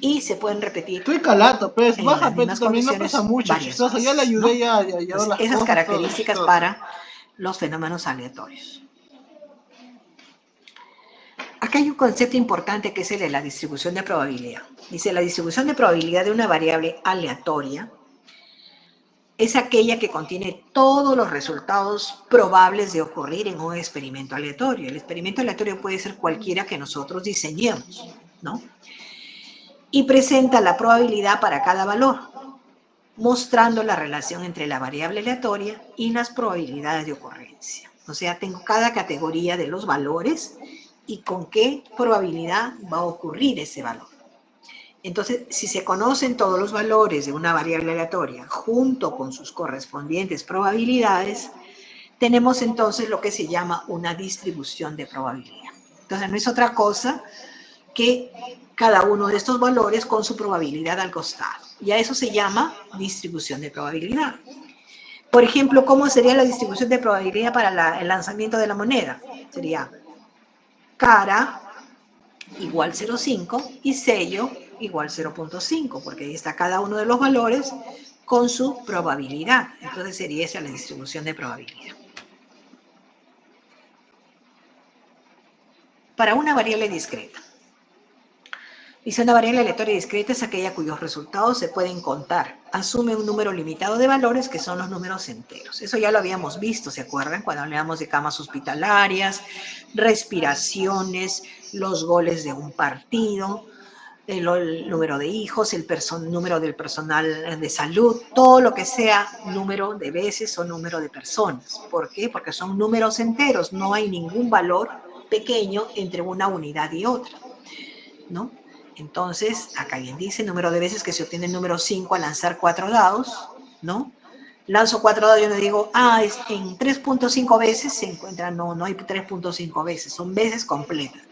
Y se pueden repetir Estoy calato, pues, en baja, las pero mismas también no condiciones pesa mucho, varias chistoso. Ya le veces, ¿no? ayudé ya a llevar Entonces, las esas cosas, todo características chistoso. para los fenómenos aleatorios. Acá hay un concepto importante que es el de la distribución de probabilidad. Dice, la distribución de probabilidad de una variable aleatoria es aquella que contiene todos los resultados probables de ocurrir en un experimento aleatorio. El experimento aleatorio puede ser cualquiera que nosotros diseñemos, ¿no? Y presenta la probabilidad para cada valor, mostrando la relación entre la variable aleatoria y las probabilidades de ocurrencia. O sea, tengo cada categoría de los valores y con qué probabilidad va a ocurrir ese valor. Entonces, si se conocen todos los valores de una variable aleatoria junto con sus correspondientes probabilidades, tenemos entonces lo que se llama una distribución de probabilidad. Entonces, no es otra cosa que cada uno de estos valores con su probabilidad al costado. Y a eso se llama distribución de probabilidad. Por ejemplo, ¿cómo sería la distribución de probabilidad para el lanzamiento de la moneda? Sería cara igual 0,5 y sello igual 0,5, porque ahí está cada uno de los valores con su probabilidad. Entonces sería esa la distribución de probabilidad. Para una variable discreta. Dice, una variable aleatoria discreta es aquella cuyos resultados se pueden contar. Asume un número limitado de valores que son los números enteros. Eso ya lo habíamos visto, ¿se acuerdan? Cuando hablamos de camas hospitalarias, respiraciones, los goles de un partido, el número de hijos, el número del personal de salud, todo lo que sea número de veces o número de personas. ¿Por qué? Porque son números enteros, no hay ningún valor pequeño entre una unidad y otra, ¿no? Entonces, acá bien dice, número de veces que se obtiene el número 5 al lanzar 4 dados, ¿no? Lanzo 4 dados, yo no digo, es en 3.5 veces se encuentra, no hay 3.5 veces, son veces completas.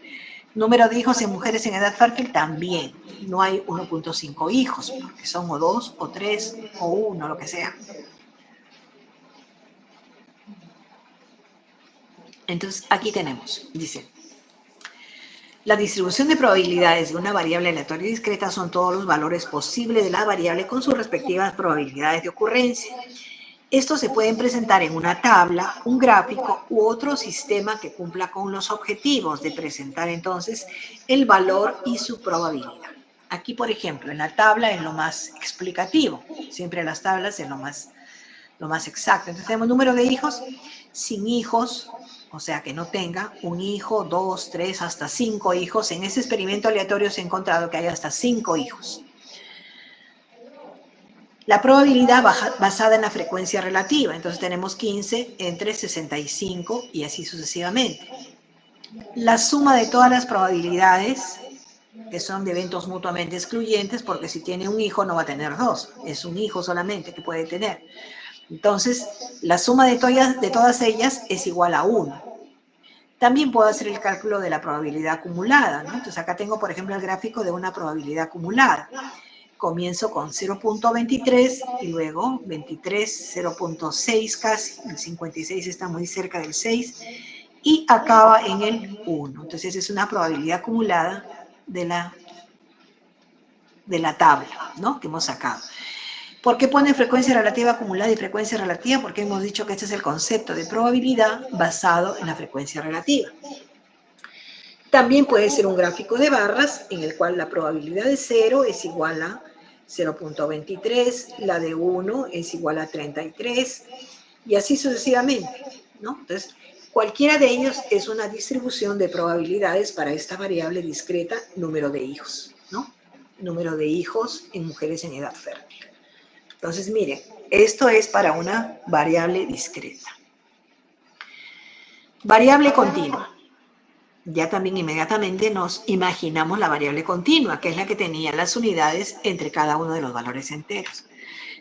Número de hijos en mujeres en edad fértil también, no hay 1.5 hijos, porque son o 2, o 3, o 1, lo que sea. Entonces, aquí tenemos, dice, la distribución de probabilidades de una variable aleatoria discreta son todos los valores posibles de la variable con sus respectivas probabilidades de ocurrencia. Estos se pueden presentar en una tabla, un gráfico u otro sistema que cumpla con los objetivos de presentar entonces el valor y su probabilidad. Aquí, por ejemplo, en la tabla es lo más explicativo. Siempre las tablas es lo más exacto. Entonces tenemos número de hijos, sin hijos, o sea, que no tenga un hijo, 2, 3, hasta 5 hijos. En ese experimento aleatorio se ha encontrado que hay hasta 5 hijos. La probabilidad basada en la frecuencia relativa. Entonces tenemos 15 entre 65 y así sucesivamente. La suma de todas las probabilidades, que son de eventos mutuamente excluyentes, porque si tiene un hijo no va a tener dos. Es un hijo solamente que puede tener. Entonces, la suma de todas ellas es igual a 1. También puedo hacer el cálculo de la probabilidad acumulada, ¿no? Entonces, acá tengo, por ejemplo, el gráfico de una probabilidad acumulada. Comienzo con 0.23 y luego 23, 0.6 casi, el 56 está muy cerca del 6, y acaba en el 1. Entonces, es una probabilidad acumulada de la tabla, ¿no? Que hemos sacado. ¿Por qué pone frecuencia relativa acumulada y frecuencia relativa? Porque hemos dicho que este es el concepto de probabilidad basado en la frecuencia relativa. También puede ser un gráfico de barras en el cual la probabilidad de 0 es igual a 0.23, la de 1 es igual a 33 y así sucesivamente, ¿no? Entonces, cualquiera de ellos es una distribución de probabilidades para esta variable discreta número de hijos, ¿no? Número de hijos en mujeres en edad fértil. Entonces, miren, esto es para una variable discreta. Variable continua. Ya también inmediatamente nos imaginamos la variable continua, que es la que tenía las unidades entre cada uno de los valores enteros.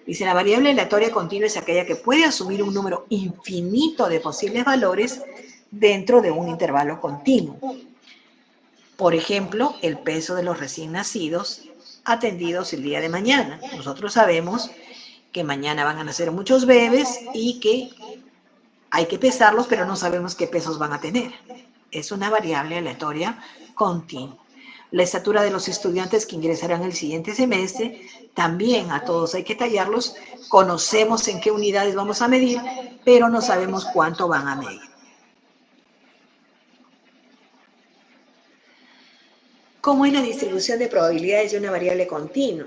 Dice, la variable aleatoria continua es aquella que puede asumir un número infinito de posibles valores dentro de un intervalo continuo. Por ejemplo, el peso de los recién nacidos atendidos el día de mañana. Nosotros sabemos que mañana van a nacer muchos bebés y que hay que pesarlos, pero no sabemos qué pesos van a tener. Es una variable aleatoria continua. La estatura de los estudiantes que ingresarán el siguiente semestre, también a todos hay que tallarlos. Conocemos en qué unidades vamos a medir, pero no sabemos cuánto van a medir. ¿Cómo es la distribución de probabilidades de una variable continua?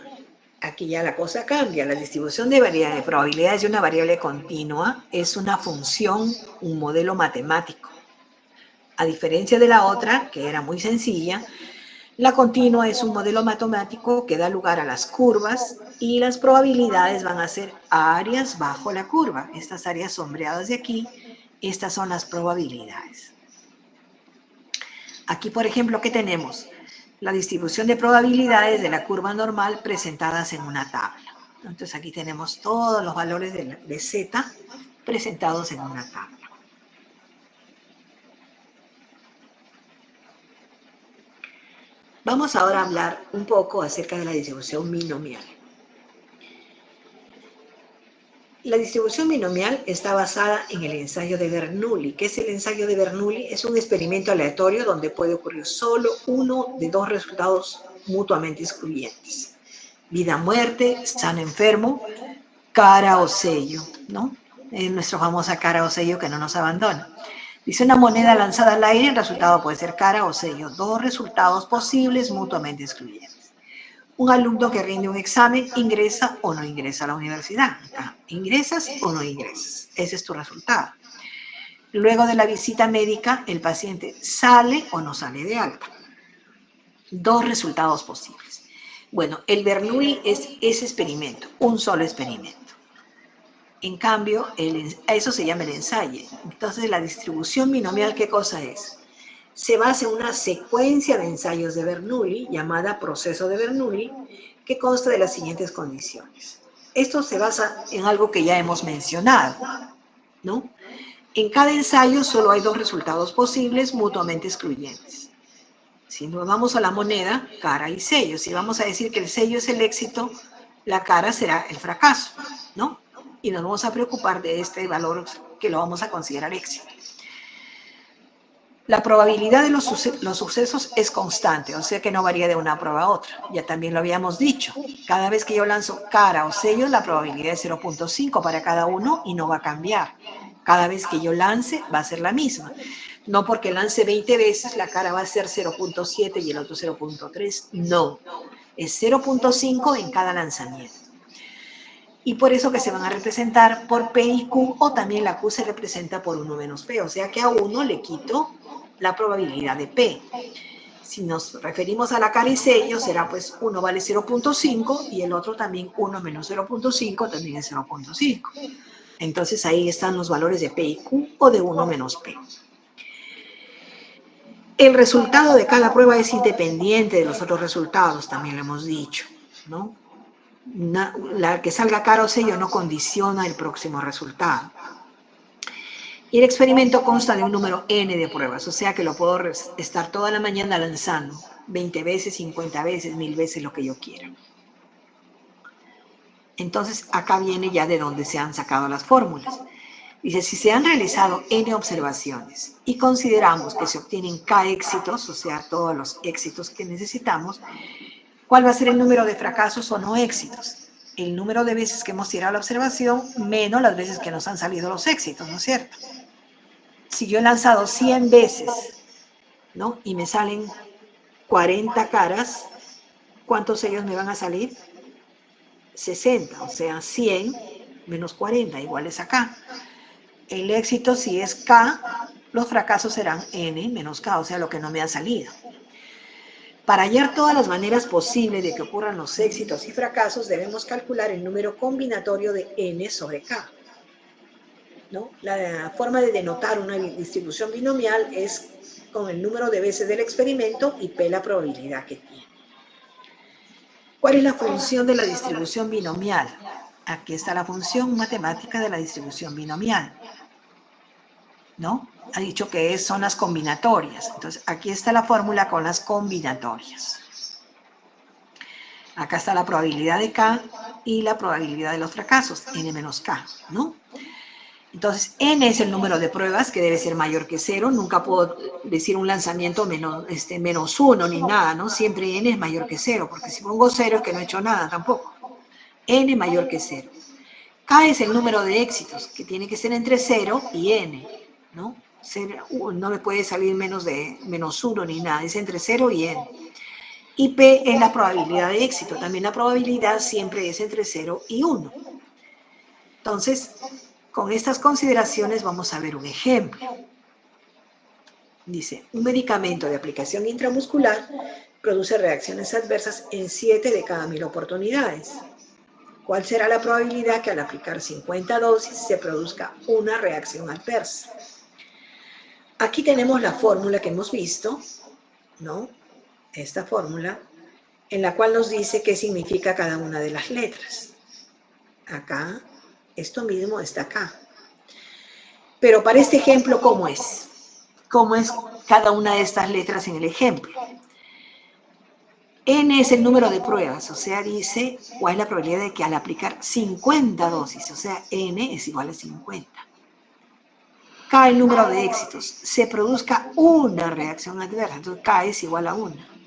aquí ya la cosa cambia. La distribución de probabilidades de una variable continua es una función, un modelo matemático. A diferencia de la otra, que era muy sencilla, la continua es un modelo matemático que da lugar a las curvas y las probabilidades van a ser áreas bajo la curva. Estas áreas sombreadas de aquí, estas son las probabilidades. Aquí, por ejemplo, ¿qué tenemos? La distribución de probabilidades de la curva normal presentadas en una tabla. Entonces aquí tenemos todos los valores de Z presentados en una tabla. Vamos ahora a hablar un poco acerca de la distribución binomial. La distribución binomial está basada en el ensayo de Bernoulli. ¿Qué es el ensayo de Bernoulli? Es un experimento aleatorio donde puede ocurrir solo uno de dos resultados mutuamente excluyentes. Vida-muerte, sano-enfermo, cara o sello, ¿no? Es nuestra famosa cara o sello que no nos abandona. Dice una moneda lanzada al aire, el resultado puede ser cara o sello. Dos resultados posibles mutuamente excluyentes. Un alumno que rinde un examen ingresa o no ingresa a la universidad. ¿Ingresas o no ingresas? Ese es tu resultado. Luego de la visita médica, el paciente sale o no sale de alta. Dos resultados posibles. Bueno, el Bernoulli es ese experimento, un solo experimento. En cambio, a eso se llama el ensayo. Entonces, la distribución binomial, ¿qué cosa es? Se basa en una secuencia de ensayos de Bernoulli, llamada proceso de Bernoulli, que consta de las siguientes condiciones. Esto se basa en algo que ya hemos mencionado, ¿no? En cada ensayo solo hay dos resultados posibles mutuamente excluyentes. Si nos vamos a la moneda, cara y sello. Si vamos a decir que el sello es el éxito, la cara será el fracaso, ¿no? Y nos vamos a preocupar de este valor que lo vamos a considerar éxito. La probabilidad de los sucesos es constante, o sea que no varía de una prueba a otra. Ya también lo habíamos dicho. Cada vez que yo lanzo cara o sello, la probabilidad es 0.5 para cada uno y no va a cambiar. Cada vez que yo lance, va a ser la misma. No porque lance 20 veces, la cara va a ser 0.7 y el otro 0.3. No, es 0.5 en cada lanzamiento. Y por eso que se van a representar por P y Q, o también la Q se representa por 1 menos P, o sea que a 1 le quito la probabilidad de P. Si nos referimos a la cara y sello, será pues 1 vale 0.5 y el otro también 1 menos 0.5 también es 0.5. Entonces ahí están los valores de P y Q o de 1 menos P. El resultado de cada prueba es independiente de los otros resultados, también lo hemos dicho, ¿no? La que salga cara o sello no condiciona el próximo resultado. Y el experimento consta de un número n de pruebas, o sea que lo puedo estar toda la mañana lanzando, 20 veces, 50 veces, 1000 veces, lo que yo quiera. Entonces, acá viene ya de donde se han sacado las fórmulas. Dice, si se han realizado n observaciones y consideramos que se obtienen k éxitos, o sea, todos los éxitos que necesitamos, ¿cuál va a ser el número de fracasos o no éxitos? El número de veces que hemos tirado la observación menos las veces que nos han salido los éxitos, ¿no es cierto? Si yo he lanzado 100 veces, ¿no? Y me salen 40 caras, ¿cuántos sellos me van a salir? 60, o sea, 100 menos 40, igual es acá. El éxito, si es K, los fracasos serán N menos K, o sea, lo que no me ha salido. Para hallar todas las maneras posibles de que ocurran los éxitos y fracasos, debemos calcular el número combinatorio de N sobre K, ¿no? La forma de denotar una distribución binomial es con el número de veces del experimento y P la probabilidad que tiene. ¿Cuál es la función de la distribución binomial? Aquí está la función matemática de la distribución binomial, ¿no? Ha dicho que son las combinatorias. Entonces, aquí está la fórmula con las combinatorias. Acá está la probabilidad de K y la probabilidad de los fracasos, N menos K, ¿no? Entonces, N es el número de pruebas que debe ser mayor que 0. Nunca puedo decir un lanzamiento menos 1 ni nada, ¿no? Siempre N es mayor que 0, porque si pongo 0 es que no he hecho nada tampoco. N mayor que 0. K es el número de éxitos, que tiene que ser entre 0 y N, ¿no? No me puede salir menos 1 ni nada, es entre 0 y N. Y P es la probabilidad de éxito. También la probabilidad siempre es entre 0 y 1. Entonces, con estas consideraciones vamos a ver un ejemplo. Dice, un medicamento de aplicación intramuscular produce reacciones adversas en 7 de cada 1000 oportunidades. ¿Cuál será la probabilidad que al aplicar 50 dosis se produzca una reacción adversa? Aquí tenemos la fórmula que hemos visto, ¿no? Esta fórmula, en la cual nos dice qué significa cada una de las letras. Acá, esto mismo está acá. Pero para este ejemplo, ¿cómo es? ¿Cómo es cada una de estas letras en el ejemplo? N es el número de pruebas, o sea, dice cuál es la probabilidad de que al aplicar 50 dosis, o sea, N es igual a 50. K el número de éxitos, se produzca una reacción adversa, entonces K es igual a 1.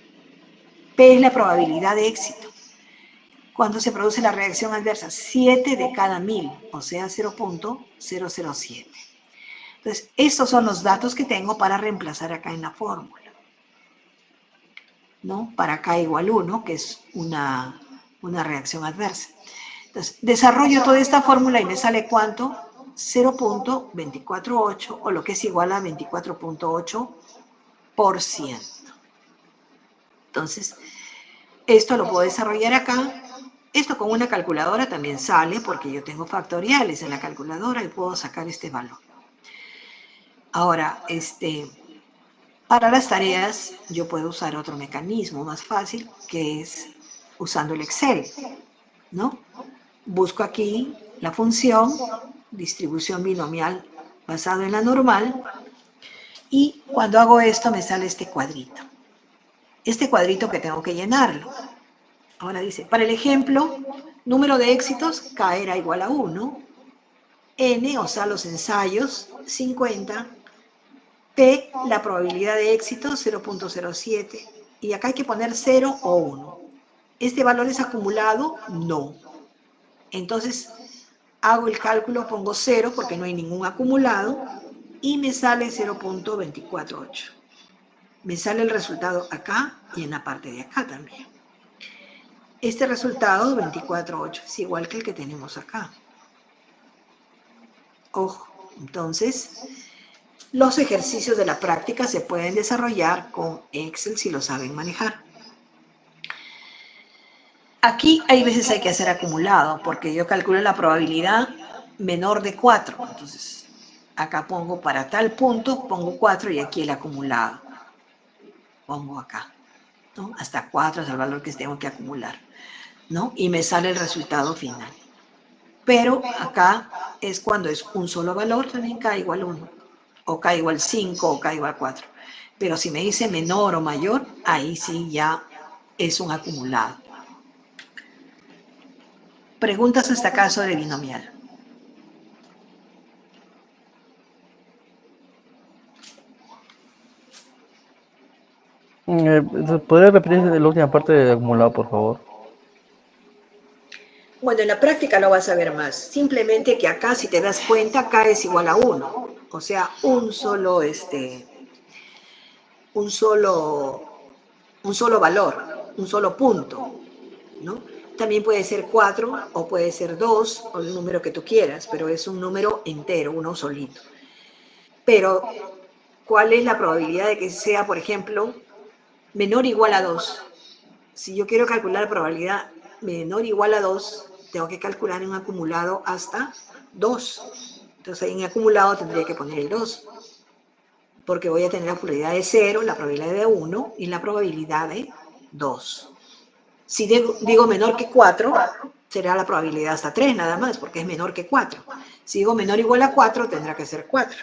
P es la probabilidad de éxito. Cuando se produce la reacción adversa, 7 de cada 1000, o sea, 0.007. Entonces, estos son los datos que tengo para reemplazar acá en la fórmula, ¿no? Para K igual 1, que es una reacción adversa. Entonces, desarrollo toda esta fórmula y me sale ¿cuánto? 0.248, o lo que es igual a 24.8%. Entonces, esto lo puedo desarrollar acá. Esto con una calculadora también sale, porque yo tengo factoriales en la calculadora y puedo sacar este valor. Ahora, para las tareas yo puedo usar otro mecanismo más fácil, que es usando el Excel, ¿no? Busco aquí la función, distribución binomial basado en la normal, y cuando hago esto me sale este cuadrito. Este cuadrito que tengo que llenarlo. Ahora dice, para el ejemplo, número de éxitos, K era igual a 1, N, o sea, los ensayos, 50, P, la probabilidad de éxito, 0.07, y acá hay que poner 0 o 1. ¿Este valor es acumulado? No. Entonces, hago el cálculo, pongo 0 porque no hay ningún acumulado, y me sale 0.248. Me sale el resultado acá y en la parte de acá también. Este resultado, 24.8, es igual que el que tenemos acá. Ojo, entonces, los ejercicios de la práctica se pueden desarrollar con Excel si lo saben manejar. Aquí hay veces hay que hacer acumulado, porque yo calculo la probabilidad menor de 4. Entonces, acá pongo para tal punto, pongo 4 y aquí el acumulado. Pongo acá, ¿no? Hasta 4 es el valor que tengo que acumular, ¿no? Y me sale el resultado final. Pero acá es cuando es un solo valor, también K igual 1, o K igual 5, o K igual 4. Pero si me dice menor o mayor, ahí sí ya es un acumulado. Preguntas hasta acá sobre binomial. ¿Podría repetir la última parte del acumulado, por favor? Bueno, en la práctica lo vas a ver más. Simplemente que acá, si te das cuenta, K es igual a 1. O sea, un solo valor, un solo punto, ¿no? También puede ser 4 o puede ser 2 o el número que tú quieras, pero es un número entero, uno solito. Pero, ¿cuál es la probabilidad de que sea, por ejemplo, menor o igual a 2? Si yo quiero calcular la probabilidad menor o igual a 2, tengo que calcular en un acumulado hasta 2. Entonces, ahí en acumulado tendría que poner el 2. Porque voy a tener la probabilidad de 0, la probabilidad de 1 y la probabilidad de 2. Si digo menor que 4, será la probabilidad hasta 3 nada más, porque es menor que 4. Si digo menor o igual a 4, tendrá que ser 4.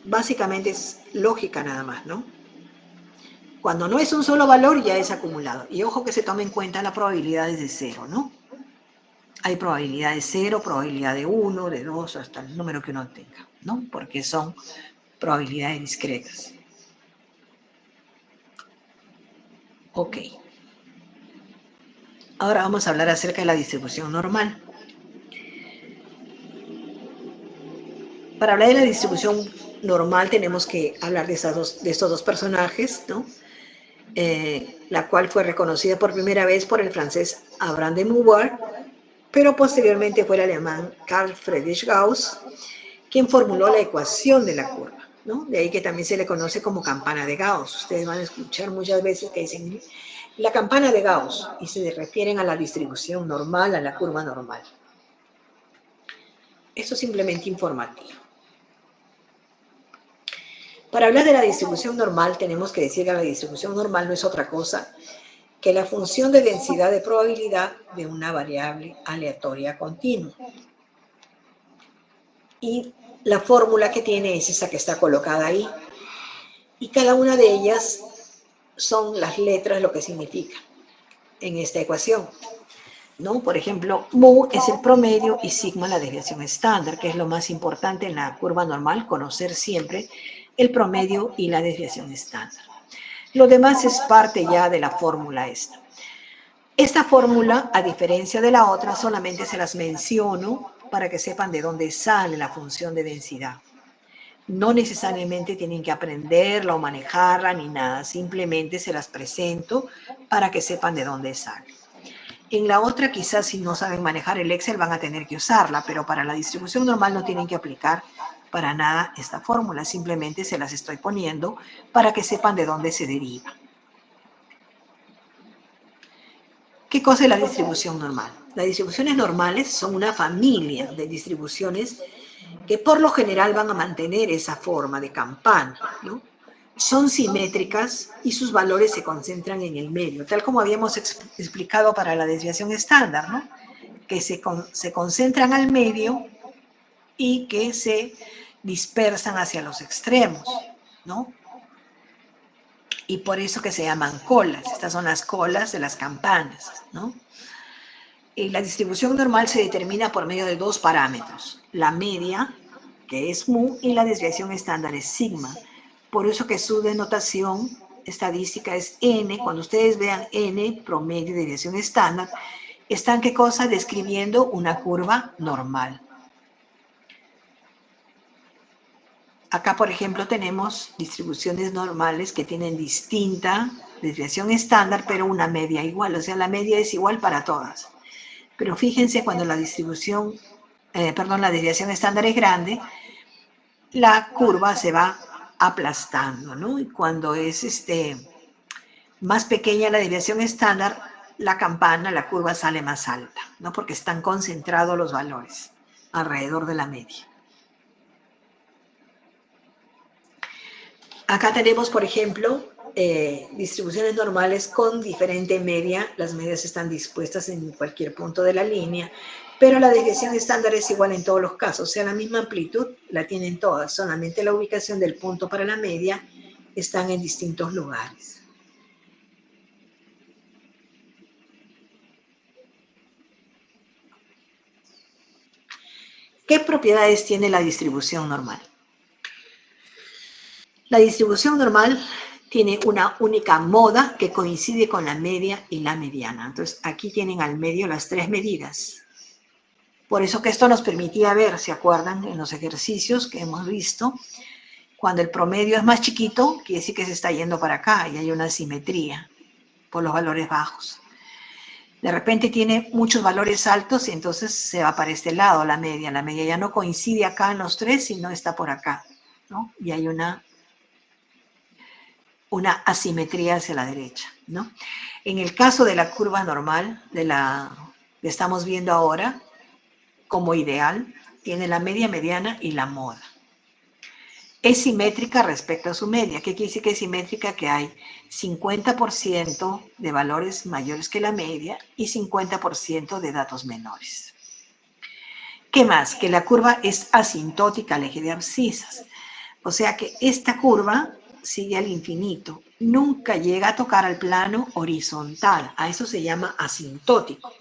Básicamente es lógica nada más, ¿no? Cuando no es un solo valor, ya es acumulado. Y ojo que se tome en cuenta las probabilidades de 0, ¿no? Hay probabilidad de 0, probabilidad de 1, de 2, hasta el número que uno tenga, ¿no? Porque son probabilidades discretas. Ok. Ahora vamos a hablar acerca de la distribución normal. Para hablar de la distribución normal tenemos que hablar de estos dos personajes, ¿no? la cual fue reconocida por primera vez por el francés Abraham de Moivre, pero posteriormente fue el alemán Carl Friedrich Gauss quien formuló la ecuación de la curva, ¿no? De ahí que también se le conoce como campana de Gauss. Ustedes van a escuchar muchas veces que dicen la campana de Gauss y se refieren a la distribución normal, a la curva normal. Esto es simplemente informativo. Para hablar de la distribución normal, tenemos que decir que la distribución normal no es otra cosa que la función de densidad de probabilidad de una variable aleatoria continua. Y la fórmula que tiene es esa que está colocada ahí. Y cada una de ellas son las letras lo que significa en esta ecuación, ¿no? Por ejemplo, mu es el promedio y sigma la desviación estándar, que es lo más importante en la curva normal, conocer siempre el promedio y la desviación estándar. Lo demás es parte ya de la fórmula esta. Esta fórmula, a diferencia de la otra, solamente se las menciono para que sepan de dónde sale la función de densidad. No necesariamente tienen que aprenderla o manejarla ni nada, simplemente se las presento para que sepan de dónde sale. En la otra quizás si no saben manejar el Excel van a tener que usarla, pero para la distribución normal no tienen que aplicar para nada esta fórmula, simplemente se las estoy poniendo para que sepan de dónde se deriva. ¿Qué cosa es la distribución normal? Las distribuciones normales son una familia de distribuciones que por lo general van a mantener esa forma de campana, ¿no? Son simétricas y sus valores se concentran en el medio, tal como habíamos explicado para la desviación estándar, ¿no? Que se concentran al medio y que se dispersan hacia los extremos, ¿no? Y por eso que se llaman colas. Estas son las colas de las campanas, ¿no? Y la distribución normal se determina por medio de dos parámetros. La media, que es mu, y la desviación estándar es sigma. Por eso que su denotación estadística es n. Cuando ustedes vean n, promedio y desviación estándar, están, ¿qué cosa? Describiendo una curva normal. Acá, por ejemplo, tenemos distribuciones normales que tienen distinta desviación estándar, pero una media igual. O sea, la media es igual para todas. Pero fíjense, cuando la desviación estándar es grande, la curva se va aplastando, ¿no? Y cuando es más pequeña la desviación estándar, la campana, la curva sale más alta, ¿no? Porque están concentrados los valores alrededor de la media. Acá tenemos, por ejemplo, distribuciones normales con diferente media. Las medias están dispuestas en cualquier punto de la línea, pero la desviación estándar es igual en todos los casos. O sea, la misma amplitud la tienen todas, solamente la ubicación del punto para la media están en distintos lugares. ¿Qué propiedades tiene la distribución normal? La distribución normal tiene una única moda que coincide con la media y la mediana. Entonces, aquí tienen al medio las tres medidas. Por eso que esto nos permitía ver, ¿se acuerdan? En los ejercicios que hemos visto, cuando el promedio es más chiquito, quiere decir que se está yendo para acá y hay una simetría por los valores bajos. De repente tiene muchos valores altos y entonces se va para este lado, la media. La media ya no coincide acá en los tres, sino está por acá, ¿no? Y hay una asimetría hacia la derecha, ¿no? En el caso de la curva normal, de la que estamos viendo ahora, como ideal, tiene la media, mediana y la moda. Es simétrica respecto a su media. ¿Qué quiere decir que es simétrica? Que hay 50% de valores mayores que la media y 50% de datos menores. ¿Qué más? Que la curva es asintótica al eje de abscisas. O sea que esta curva sigue al infinito. Nunca llega a tocar al plano horizontal. A eso se llama asintótico.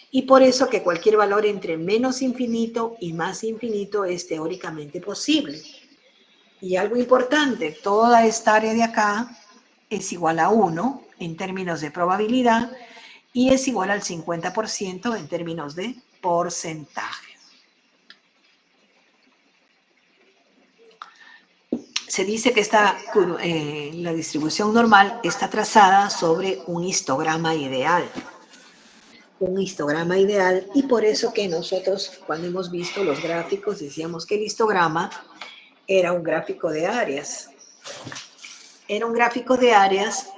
Y por eso que cualquier valor entre menos infinito y más infinito es teóricamente posible. Y algo importante, toda esta área de acá es igual a 1 en términos de probabilidad y es igual al 50% en términos de porcentaje. se dice que la distribución normal está trazada sobre un histograma ideal. Un histograma ideal, y por eso que nosotros cuando hemos visto los gráficos decíamos que el histograma era un gráfico de áreas. Era un gráfico de áreas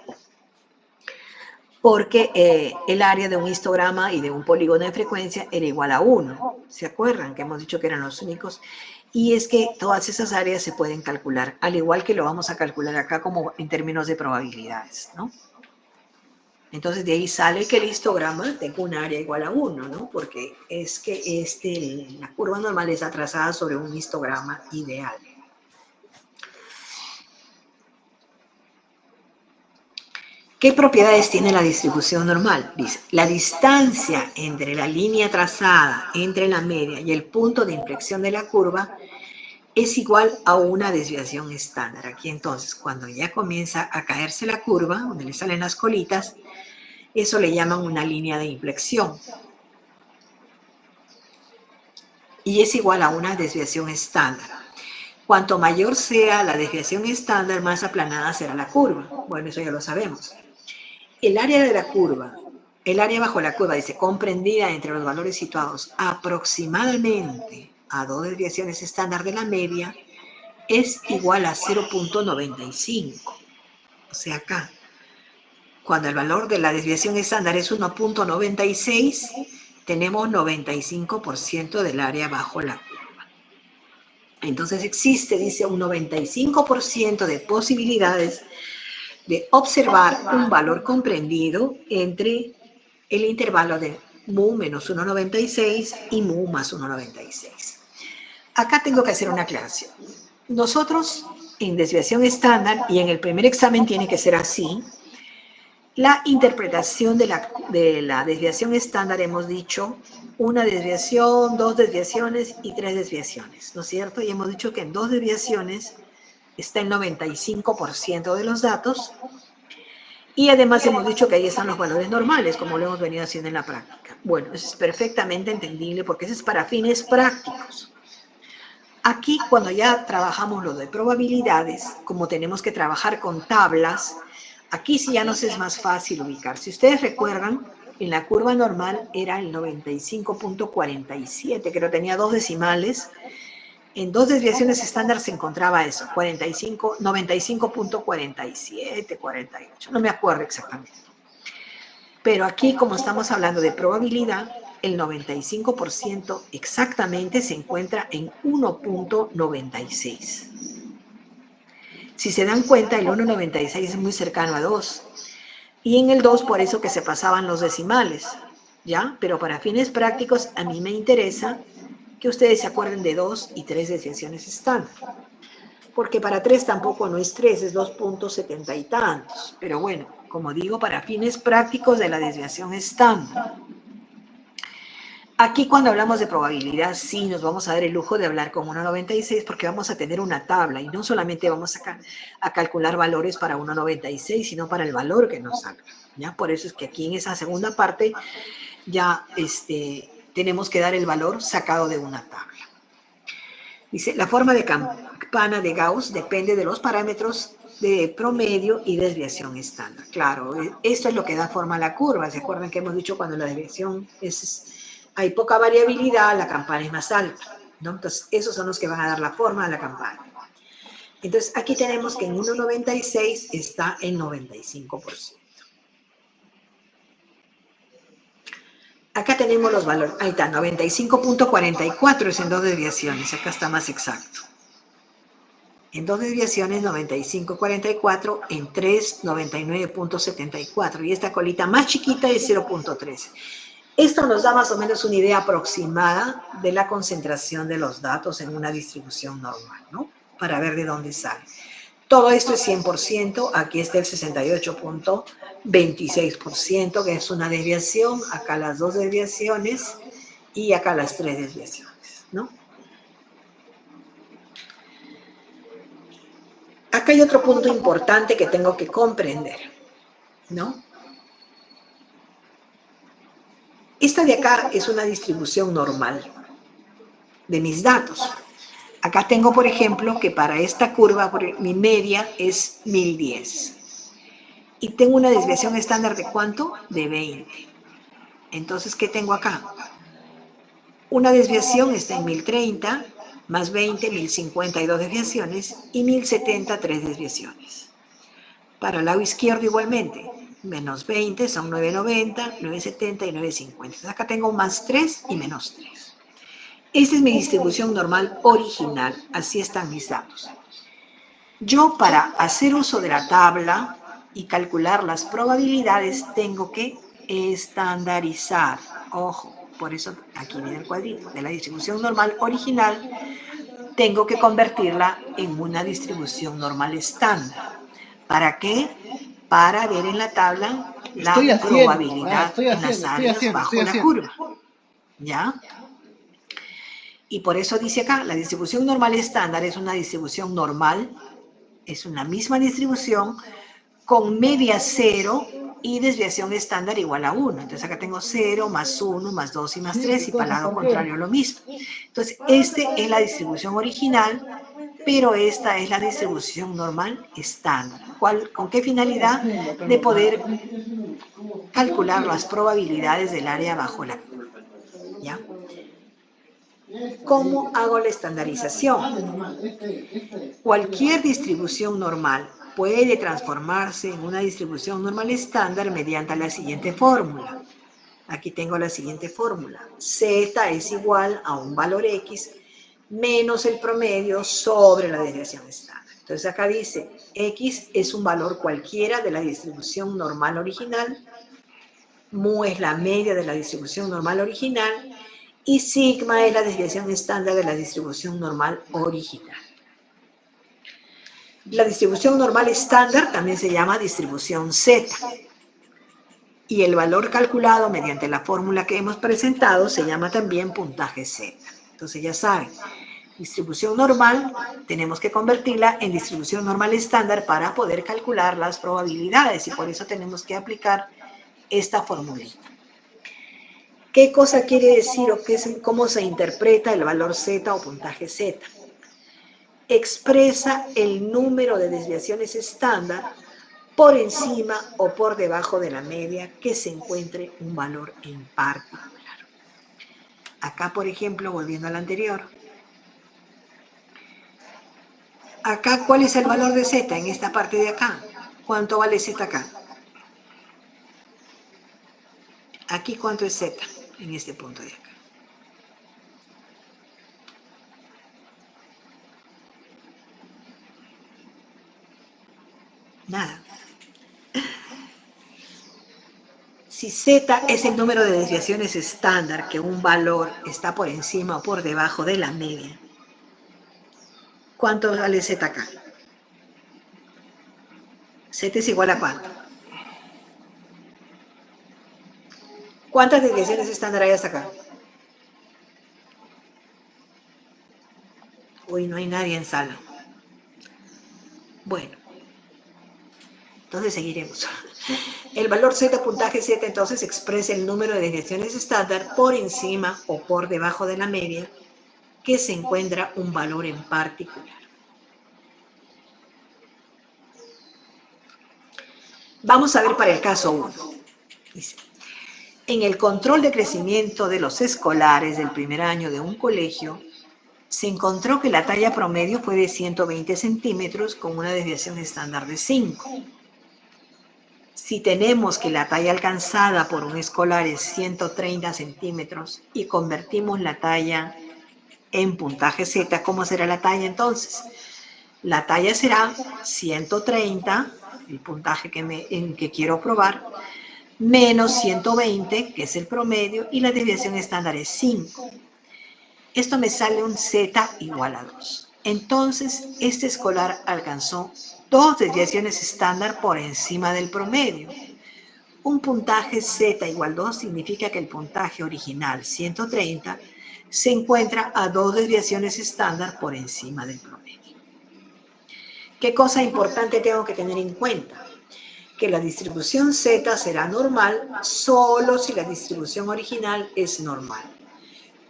porque el área de un histograma y de un polígono de frecuencia era igual a 1. ¿Se acuerdan que hemos dicho que eran los únicos? Y es que todas esas áreas se pueden calcular, al igual que lo vamos a calcular acá como en términos de probabilidades, ¿no? Entonces de ahí sale que el histograma tenga un área igual a 1, ¿no? Porque es que la curva normal está trazada sobre un histograma ideal. ¿Qué propiedades tiene la distribución normal? Dice, la distancia entre la línea trazada entre la media y el punto de inflexión de la curva es igual a una desviación estándar. Aquí entonces, cuando ya comienza a caerse la curva, donde le salen las colitas, eso le llaman una línea de inflexión. Y es igual a una desviación estándar. Cuanto mayor sea la desviación estándar, más aplanada será la curva. Bueno, eso ya lo sabemos. El área de la curva, el área bajo la curva, dice, comprendida entre los valores situados aproximadamente a 2 desviaciones estándar de la media, es igual a 0.95. O sea, acá, cuando el valor de la desviación estándar es 1.96, tenemos 95% del área bajo la curva. Entonces existe, dice, un 95% de posibilidades de observar un valor comprendido entre el intervalo de mu menos 1,96 y mu más 1,96. Acá tengo que hacer una aclaración. Nosotros, en desviación estándar, y en el primer examen tiene que ser así, la interpretación de la desviación estándar hemos dicho una desviación, 2 desviaciones y 3 desviaciones, ¿no es cierto? Y hemos dicho que en 2 desviaciones está el 95% de los datos. Y además hemos dicho que ahí están los valores normales, como lo hemos venido haciendo en la práctica. Bueno, eso es perfectamente entendible porque eso es para fines prácticos. Aquí, cuando ya trabajamos lo de probabilidades, como tenemos que trabajar con tablas, aquí sí ya nos es más fácil ubicar. Si ustedes recuerdan, en la curva normal era el 95.47, que no tenía 2 decimales. En 2 desviaciones estándar se encontraba eso, 95.47, 48, no me acuerdo exactamente. Pero aquí, como estamos hablando de probabilidad, el 95% exactamente se encuentra en 1.96. Si se dan cuenta, el 1.96 es muy cercano a 2. Y en el 2, por eso que se pasaban los decimales, ¿ya? Pero para fines prácticos, a mí me interesa que ustedes se acuerden de 2 y 3 desviaciones estándar. Porque para 3 tampoco no es 3, es 2.70 y tantos. Pero bueno, como digo, para fines prácticos de la desviación estándar. Aquí cuando hablamos de probabilidad, sí nos vamos a dar el lujo de hablar con 1.96 porque vamos a tener una tabla y no solamente vamos a calcular valores para 1.96, sino para el valor que nos salga, ¿ya? Por eso es que aquí en esa segunda parte ya tenemos que dar el valor sacado de una tabla. Dice, la forma de campana de Gauss depende de los parámetros de promedio y desviación estándar. Claro, esto es lo que da forma a la curva. ¿Se acuerdan que hemos dicho cuando la desviación hay poca variabilidad, la campana es más alta, ¿no? Entonces, esos son los que van a dar la forma a la campana. Entonces, aquí tenemos que en 1.96 está el 95%. Acá tenemos los valores. Ahí está, 95.44 es en 2 desviaciones. Acá está más exacto. En 2 desviaciones, 95.44. En 3, 99.74. Y esta colita más chiquita es 0.13. Esto nos da más o menos una idea aproximada de la concentración de los datos en una distribución normal, ¿no? Para ver de dónde sale. Todo esto es 100%, aquí está el 68.26%, que es una desviación, acá las 2 desviaciones y acá las 3 desviaciones, ¿no? Acá hay otro punto importante que tengo que comprender, ¿no? Esta de acá es una distribución normal de mis datos. Acá tengo, por ejemplo, que para esta curva mi media es 1010. Y tengo una desviación estándar de ¿cuánto? De 20. Entonces, ¿qué tengo acá? Una desviación está en 1030, más 20, 1052 desviaciones, y 1070, 3 desviaciones. Para el lado izquierdo igualmente, menos 20 son 990, 970 y 950. Entonces acá tengo más 3 y menos 3. Esta es mi distribución normal original, así están mis datos. Yo, para hacer uso de la tabla y calcular las probabilidades, tengo que estandarizar. Ojo, por eso aquí viene el cuadrito. De la distribución normal original, tengo que convertirla en una distribución normal estándar. ¿Para qué? Para ver en la tabla la probabilidad en las áreas bajo la curva. ¿Ya? Y por eso dice acá, la distribución normal estándar es una distribución normal, es una misma distribución con media 0 y desviación estándar igual a 1. Entonces acá tengo 0, más 1, más 2 y más 3, y para el lado contrario lo mismo. Entonces, esta es la distribución original, pero esta es la distribución normal estándar. ¿Con qué finalidad? De poder calcular las probabilidades del área bajo la curva. ¿Ya? ¿Cómo hago la estandarización? Cualquier distribución normal puede transformarse en una distribución normal estándar mediante la siguiente fórmula. Aquí tengo la siguiente fórmula. Z es igual a un valor X menos el promedio sobre la desviación estándar. Entonces acá dice, X es un valor cualquiera de la distribución normal original, mu es la media de la distribución normal original, y sigma es la desviación estándar de la distribución normal original. La distribución normal estándar también se llama distribución Z. Y el valor calculado mediante la fórmula que hemos presentado se llama también puntaje Z. Entonces ya saben, distribución normal tenemos que convertirla en distribución normal estándar para poder calcular las probabilidades, y por eso tenemos que aplicar esta formulita. ¿Qué cosa quiere decir o cómo se interpreta el valor Z o puntaje Z? Expresa el número de desviaciones estándar por encima o por debajo de la media que se encuentre un valor en particular. Acá, por ejemplo, volviendo al anterior. Acá, ¿cuál es el valor de Z en esta parte de acá? ¿Cuánto vale Z acá? Aquí, ¿cuánto es Z en este punto de acá? Nada. Si Z es el número de desviaciones estándar que un valor está por encima o por debajo de la media, ¿cuánto vale Z acá? Z es igual a ¿cuánto? ¿Cuántas desviaciones estándar hay hasta acá? Uy, no hay nadie en sala. Bueno, entonces seguiremos. El valor Z, puntaje Z, entonces expresa el número de desviaciones estándar por encima o por debajo de la media que se encuentra un valor en particular. Vamos a ver para el caso 1. Dice, en el control de crecimiento de los escolares del primer año de un colegio, se encontró que la talla promedio fue de 120 centímetros con una desviación estándar de 5. Si tenemos que la talla alcanzada por un escolar es 130 centímetros y convertimos la talla en puntaje Z, ¿cómo será la talla entonces? La talla será 130, el puntaje que quiero probar, menos 120, que es el promedio, y la desviación estándar es 5. Esto me sale un Z igual a 2. Entonces, este escolar alcanzó 2 desviaciones estándar por encima del promedio. Un puntaje Z igual 2 significa que el puntaje original, 130, se encuentra a 2 desviaciones estándar por encima del promedio. ¿Qué cosa importante tengo que tener en cuenta? Que la distribución Z será normal solo si la distribución original es normal.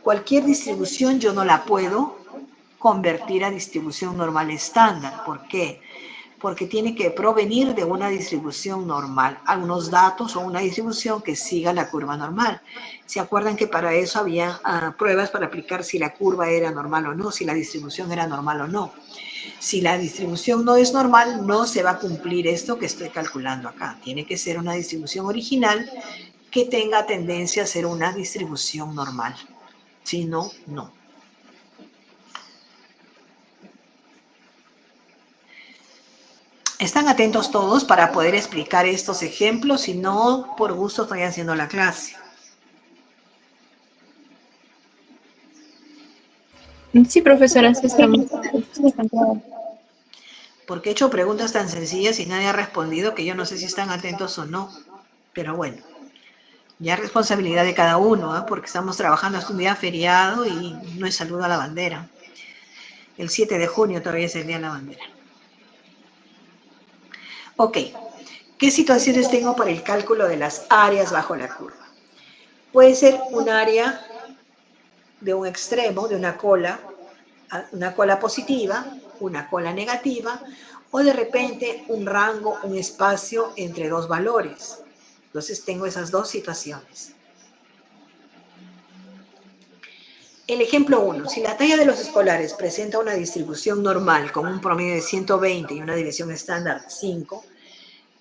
Cualquier distribución yo no la puedo convertir a distribución normal estándar. ¿Por qué? Porque tiene que provenir de una distribución normal, algunos datos o una distribución que siga la curva normal. ¿Se acuerdan que para eso había pruebas para aplicar si la curva era normal o no, si la distribución era normal o no? Si la distribución no es normal, no se va a cumplir esto que estoy calculando acá. Tiene que ser una distribución original que tenga tendencia a ser una distribución normal. Si no, no. Están atentos todos para poder explicar estos ejemplos, si no, por gusto estoy haciendo la clase. Sí, profesora, sí estamos. Porque he hecho preguntas tan sencillas y nadie ha respondido que yo no sé si están atentos o no. Pero bueno, ya es responsabilidad de cada uno, ¿eh? Porque estamos trabajando hasta un día feriado y no es saludo a la bandera. El 7 de junio todavía es el día de la bandera. Ok, ¿qué situaciones tengo para el cálculo de las áreas bajo la curva? Puede ser un área de un extremo, de una cola positiva, una cola negativa, o de repente un rango, un espacio entre dos valores. Entonces tengo esas dos situaciones. El ejemplo 1, si la talla de los escolares presenta una distribución normal con un promedio de 120 y una división estándar de 5,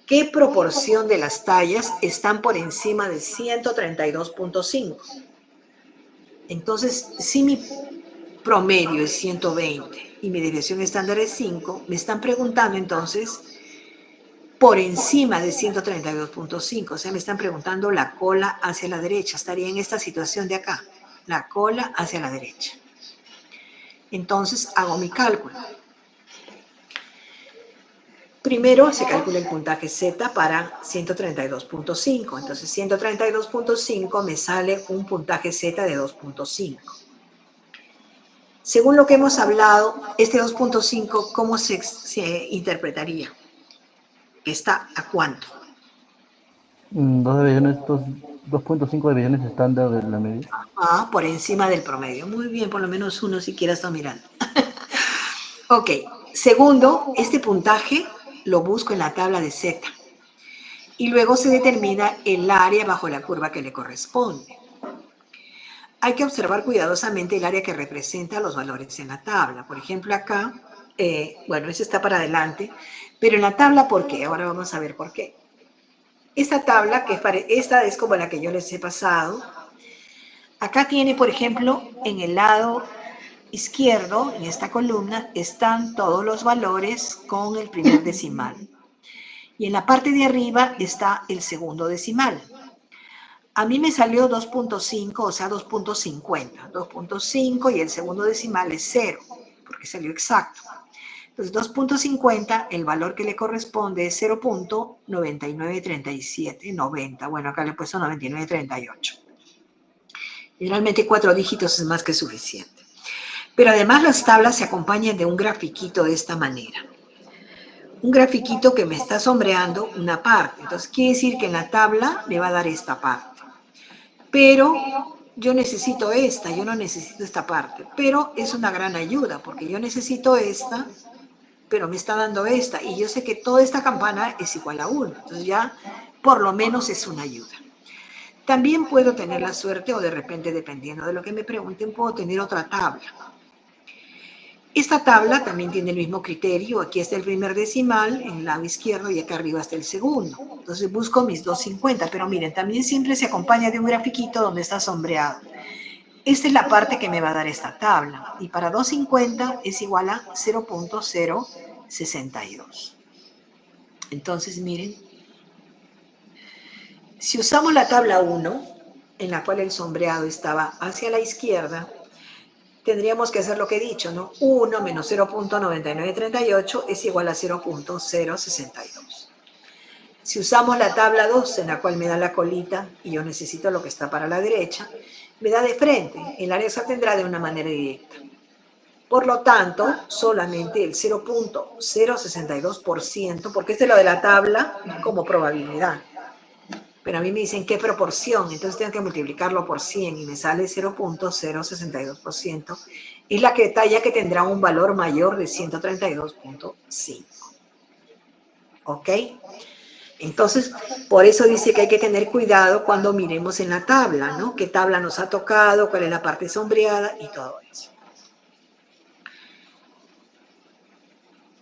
¿qué proporción de las tallas están por encima de 132.5? Entonces, si mi promedio es 120 y mi desviación estándar es 5, me están preguntando entonces por encima de 132.5, o sea, me están preguntando la cola hacia la derecha, estaría en esta situación de acá, la cola hacia la derecha. Entonces hago mi cálculo. Primero se calcula el puntaje Z para 132.5, entonces 132.5 me sale un puntaje Z de 2.5. Según lo que hemos hablado, este 2.5, ¿cómo se interpretaría? ¿Está a cuánto? 2.5 divisiones estándar de la media. Ah, por encima del promedio. Muy bien, por lo menos uno siquiera está mirando. Ok, segundo, este puntaje lo busco en la tabla de Z. Y luego se determina el área bajo la curva que le corresponde. Hay que observar cuidadosamente el área que representa los valores en la tabla. Por ejemplo, acá, bueno, eso está para adelante, pero en la tabla, ¿por qué? Ahora vamos a ver por qué. Esta tabla, esta es como la que yo les he pasado. Acá tiene, por ejemplo, en el lado izquierdo, en esta columna, están todos los valores con el primer decimal. Y en la parte de arriba está el segundo decimal. A mí me salió 2.5, o sea, 2.50. 2.5 y el segundo decimal es 0, porque salió exacto. Entonces, 2.50, el valor que le corresponde es 0.993790. Bueno, acá le he puesto 9938. Generalmente 4 dígitos es más que suficiente. Pero además las tablas se acompañan de un grafiquito de esta manera. Un grafiquito que me está sombreando una parte. Entonces, quiere decir que en la tabla me va a dar esta parte. Pero yo necesito esta, yo no necesito esta parte. Pero es una gran ayuda, porque yo necesito esta, pero me está dando esta. Y yo sé que toda esta campana es igual a 1. Entonces ya, por lo menos, es una ayuda. También puedo tener la suerte, o de repente, dependiendo de lo que me pregunten, puedo tener otra tabla. Esta tabla también tiene el mismo criterio. Aquí está el primer decimal en el lado izquierdo y acá arriba está el segundo. Entonces busco mis 2.50, pero miren, también siempre se acompaña de un grafiquito donde está sombreado. Esta es la parte que me va a dar esta tabla. Y para 2.50 es igual a 0.062. Entonces, miren, si usamos la tabla 1, en la cual el sombreado estaba hacia la izquierda, tendríamos que hacer lo que he dicho, ¿no? 1 menos 0.9938 es igual a 0.062. Si usamos la tabla 2, en la cual me da la colita, y yo necesito lo que está para la derecha, me da de frente. El área se obtendrá de una manera directa. Por lo tanto, solamente el 0.062%, porque este es lo de la tabla como probabilidad. pero a mí me dicen qué proporción, entonces tengo que multiplicarlo por 100 y me sale 0.062%. Es la talla que tendrá un valor mayor de 132.5. ¿Ok? Entonces, por eso dice que hay que tener cuidado cuando miremos en la tabla, ¿no? ¿Qué tabla nos ha tocado? ¿Cuál es la parte sombreada? Y todo eso.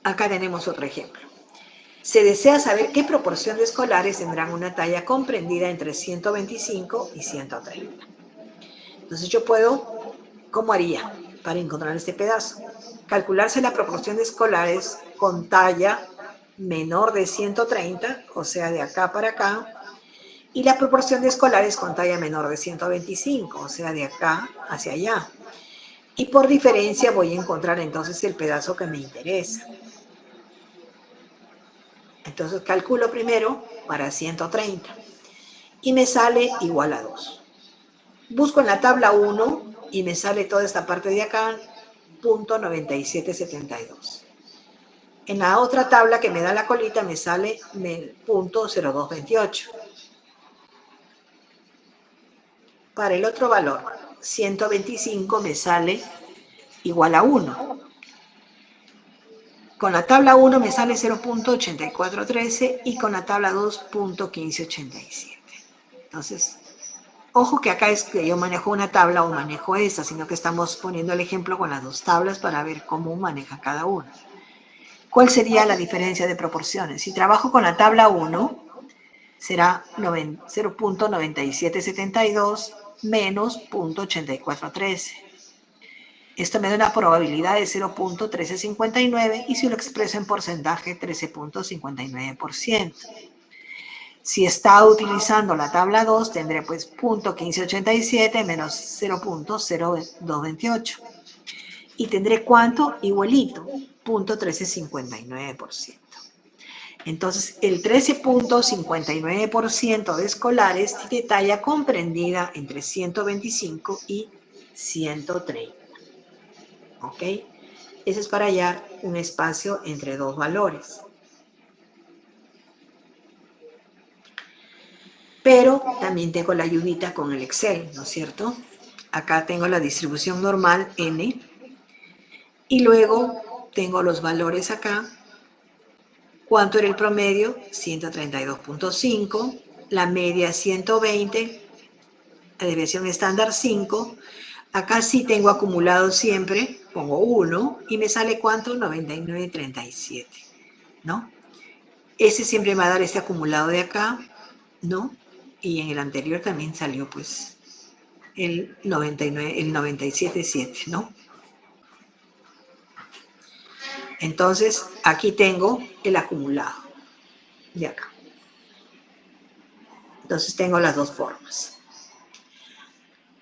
Acá tenemos otro ejemplo. Se desea saber qué proporción de escolares tendrán una talla comprendida entre 125 y 130. Entonces yo puedo, ¿cómo haría para encontrar este pedazo? Calcularse la proporción de escolares con talla menor de 130, o sea, de acá para acá, y la proporción de escolares con talla menor de 125, o sea, de acá hacia allá. Y por diferencia voy a encontrar entonces el pedazo que me interesa. Entonces calculo primero para 130 y me sale igual a 2. Busco en la tabla 1 y me sale toda esta parte de acá, .9772. En la otra tabla que me da la colita me sale .0228. Para el otro valor, 125 me sale igual a 1. Con la tabla 1 me sale 0.8413 y con la tabla 2, .1587. Entonces, ojo que acá es que yo manejo una tabla o manejo esa, sino que estamos poniendo el ejemplo con las dos tablas para ver cómo maneja cada una. ¿Cuál sería la diferencia de proporciones? Si trabajo con la tabla 1, será 0.9772 menos .8413. Esto me da una probabilidad de 0.1359 y si lo expreso en porcentaje, 13.59%. Si está utilizando la tabla 2, tendré pues .1587 menos 0.0228. Y tendré ¿cuánto? Igualito, .1359%. Entonces, el 13.59% de escolares tiene talla comprendida entre 125 y 130. ¿Ok? Ese es para hallar un espacio entre dos valores. Pero también tengo la ayudita con el Excel, ¿no es cierto? Acá tengo la distribución normal N y luego tengo los valores acá. ¿Cuánto era el promedio? 132.5, la media 120, la desviación estándar 5. Acá sí tengo acumulado siempre, pongo 1 y me sale ¿cuánto? 99.37, ¿no? Ese siempre me va a dar este acumulado de acá, ¿no? Y en el anterior también salió pues el 97.7, ¿no? Entonces aquí tengo el acumulado de acá. Entonces tengo las dos formas.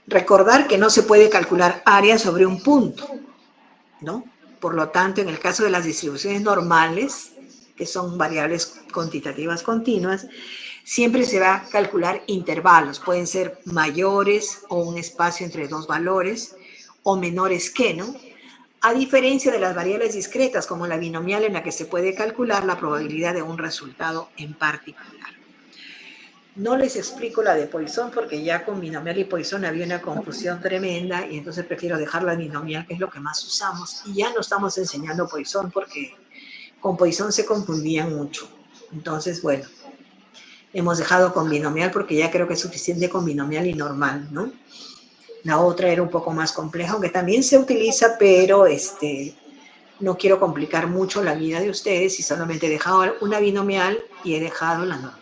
Recordar que no se puede calcular área sobre un punto, ¿no? Por lo tanto, en el caso de las distribuciones normales, que son variables cuantitativas continuas, siempre se va a calcular intervalos. Pueden ser mayores o un espacio entre dos valores o menores que, ¿no? A diferencia de las variables discretas, como la binomial en la que se puede calcular la probabilidad de un resultado en particular. No les explico la de Poisson porque ya con binomial y Poisson había una confusión tremenda y entonces prefiero dejar la binomial, que es lo que más usamos. Y ya no estamos enseñando Poisson porque con Poisson se confundían mucho. Entonces, bueno, hemos dejado con binomial porque ya creo que es suficiente con binomial y normal, ¿no? La otra era un poco más compleja, aunque también se utiliza, pero no quiero complicar mucho la vida de ustedes y solamente he dejado una binomial y he dejado la normal.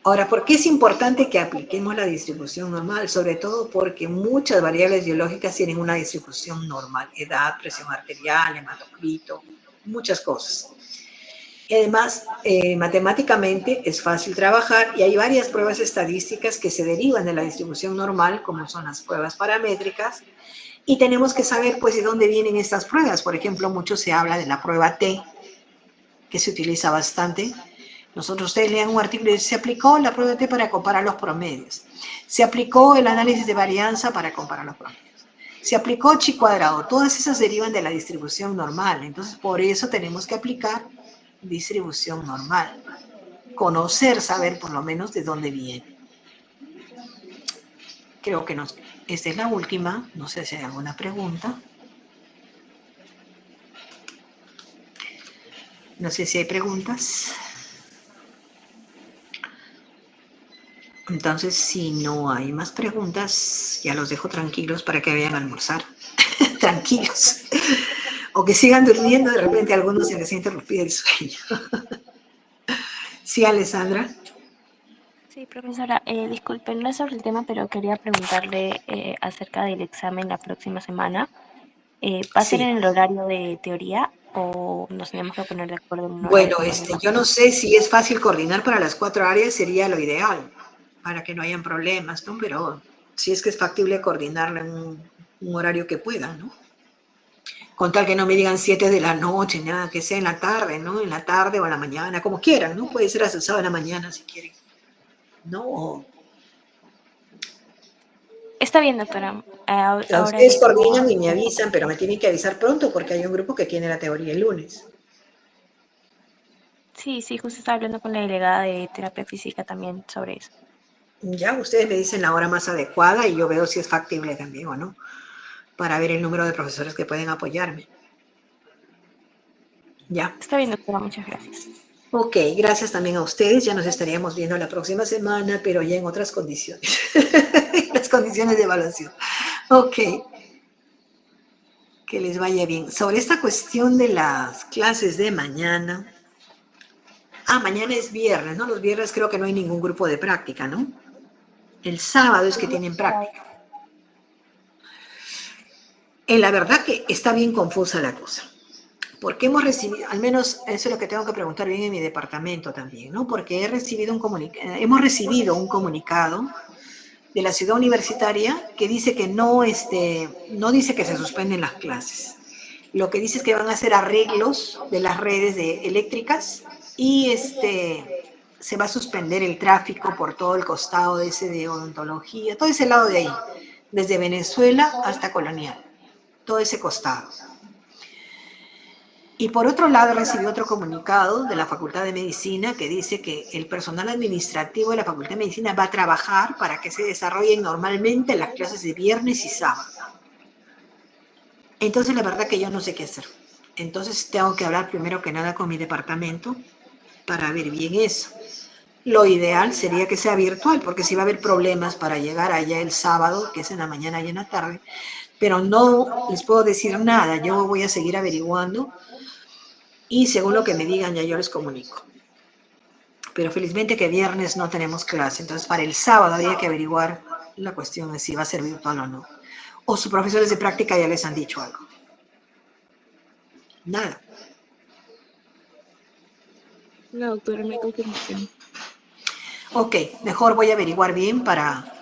Ahora, ¿por qué es importante que apliquemos la distribución normal? Sobre todo porque muchas variables biológicas tienen una distribución normal. Edad, presión arterial, hematocrito, muchas cosas. Y además, matemáticamente es fácil trabajar y hay varias pruebas estadísticas que se derivan de la distribución normal, como son las pruebas paramétricas, y tenemos que saber, pues, de dónde vienen estas pruebas. Por ejemplo, mucho se habla de la prueba T, que se utiliza bastante. Ustedes lean un artículo y se aplicó la prueba T para comparar los promedios. Se aplicó el análisis de varianza para comparar los promedios. Se aplicó chi cuadrado. Todas esas derivan de la distribución normal. Entonces, por eso tenemos que aplicar distribución normal. conocer, saber por lo menos de dónde viene. Creo que esta es la última. No sé si hay alguna pregunta. No sé si hay preguntas. Entonces, si no hay más preguntas, ya los dejo tranquilos para que vayan a almorzar. Tranquilos. O que sigan durmiendo, de repente a algunos se les interrumpir el sueño. Sí, Alessandra. Sí, profesora, disculpe, no es sobre el tema, pero quería preguntarle acerca del examen la próxima semana. ¿Va a ser Sí. en el horario de teoría o nos tenemos que poner de acuerdo en un Bueno, horario más? yo no sé si es fácil coordinar para las 4 áreas, sería lo ideal, para que no hayan problemas, ¿no? Pero si es que es factible coordinarlo en un horario que puedan, ¿no? Con tal que no me digan 7 de la noche, nada, que sea en la tarde, ¿no? En la tarde o en la mañana, como quieran, ¿no? Puede ser hasta el sábado en la mañana si quieren, ¿no? Está bien, doctora. Ahora Ustedes mismo, coordinan y me avisan, pero me tienen que avisar pronto porque hay un grupo que tiene la teoría el lunes. sí, justo estaba hablando con la delegada de terapia física también sobre eso. Ya, ustedes me dicen la hora más adecuada y yo veo si es factible también o no, para ver el número de profesores que pueden apoyarme. Ya. Está bien, doctora, muchas gracias. Ok, gracias también a ustedes. Ya nos estaríamos viendo la próxima semana, pero ya en otras condiciones. Las condiciones de evaluación. Ok. Que les vaya bien. Sobre esta cuestión de las clases de mañana. Mañana es viernes, ¿no? Los viernes creo que no hay ningún grupo de práctica, ¿no? El sábado es que tienen práctica. La verdad que está bien confusa la cosa. Porque hemos recibido, al menos eso es lo que tengo que preguntar bien en mi departamento también, ¿no? Porque hemos recibido un comunicado de la ciudad universitaria que dice que no dice que se suspenden las clases. Lo que dice es que van a hacer arreglos de las redes eléctricas y se va a suspender el tráfico por todo el costado de odontología, todo ese lado de ahí, desde Venezuela hasta Colonial, todo ese costado. Y por otro lado, recibí otro comunicado de la Facultad de Medicina que dice que el personal administrativo de la Facultad de Medicina va a trabajar para que se desarrollen normalmente las clases de viernes y sábado. Entonces, la verdad que yo no sé qué hacer. Entonces, tengo que hablar primero que nada con mi departamento para ver bien eso. Lo ideal sería que sea virtual, porque si va a haber problemas para llegar allá el sábado, que es en la mañana y en la tarde, pero no les puedo decir nada. Yo voy a seguir averiguando. Y según lo que me digan, ya yo les comunico. Pero felizmente que viernes no tenemos clase. Entonces, para el sábado había que averiguar la cuestión de si va a ser virtual o no. O sus profesores de práctica ya les han dicho algo. Nada. No, doctora, no hay confirmación. Ok, mejor voy a averiguar bien para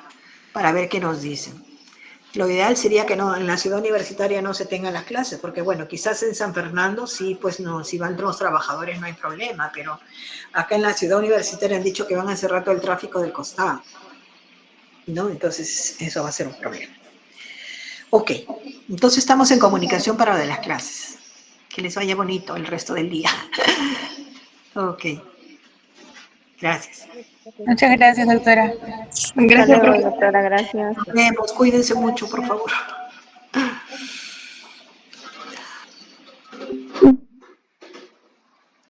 ver qué nos dicen. Lo ideal sería que no, en la ciudad universitaria no se tengan las clases, porque bueno, quizás en San Fernando sí, pues no, si van los trabajadores no hay problema, pero acá en la ciudad universitaria han dicho que van a cerrar todo el tráfico del costado, ¿no? Entonces eso va a ser un problema. Ok, entonces estamos en comunicación para lo de las clases. Que les vaya bonito el resto del día. Ok, gracias. Muchas gracias, doctora. Gracias, Hasta luego, profesor. doctora, gracias. Nos vemos, cuídense mucho, por favor.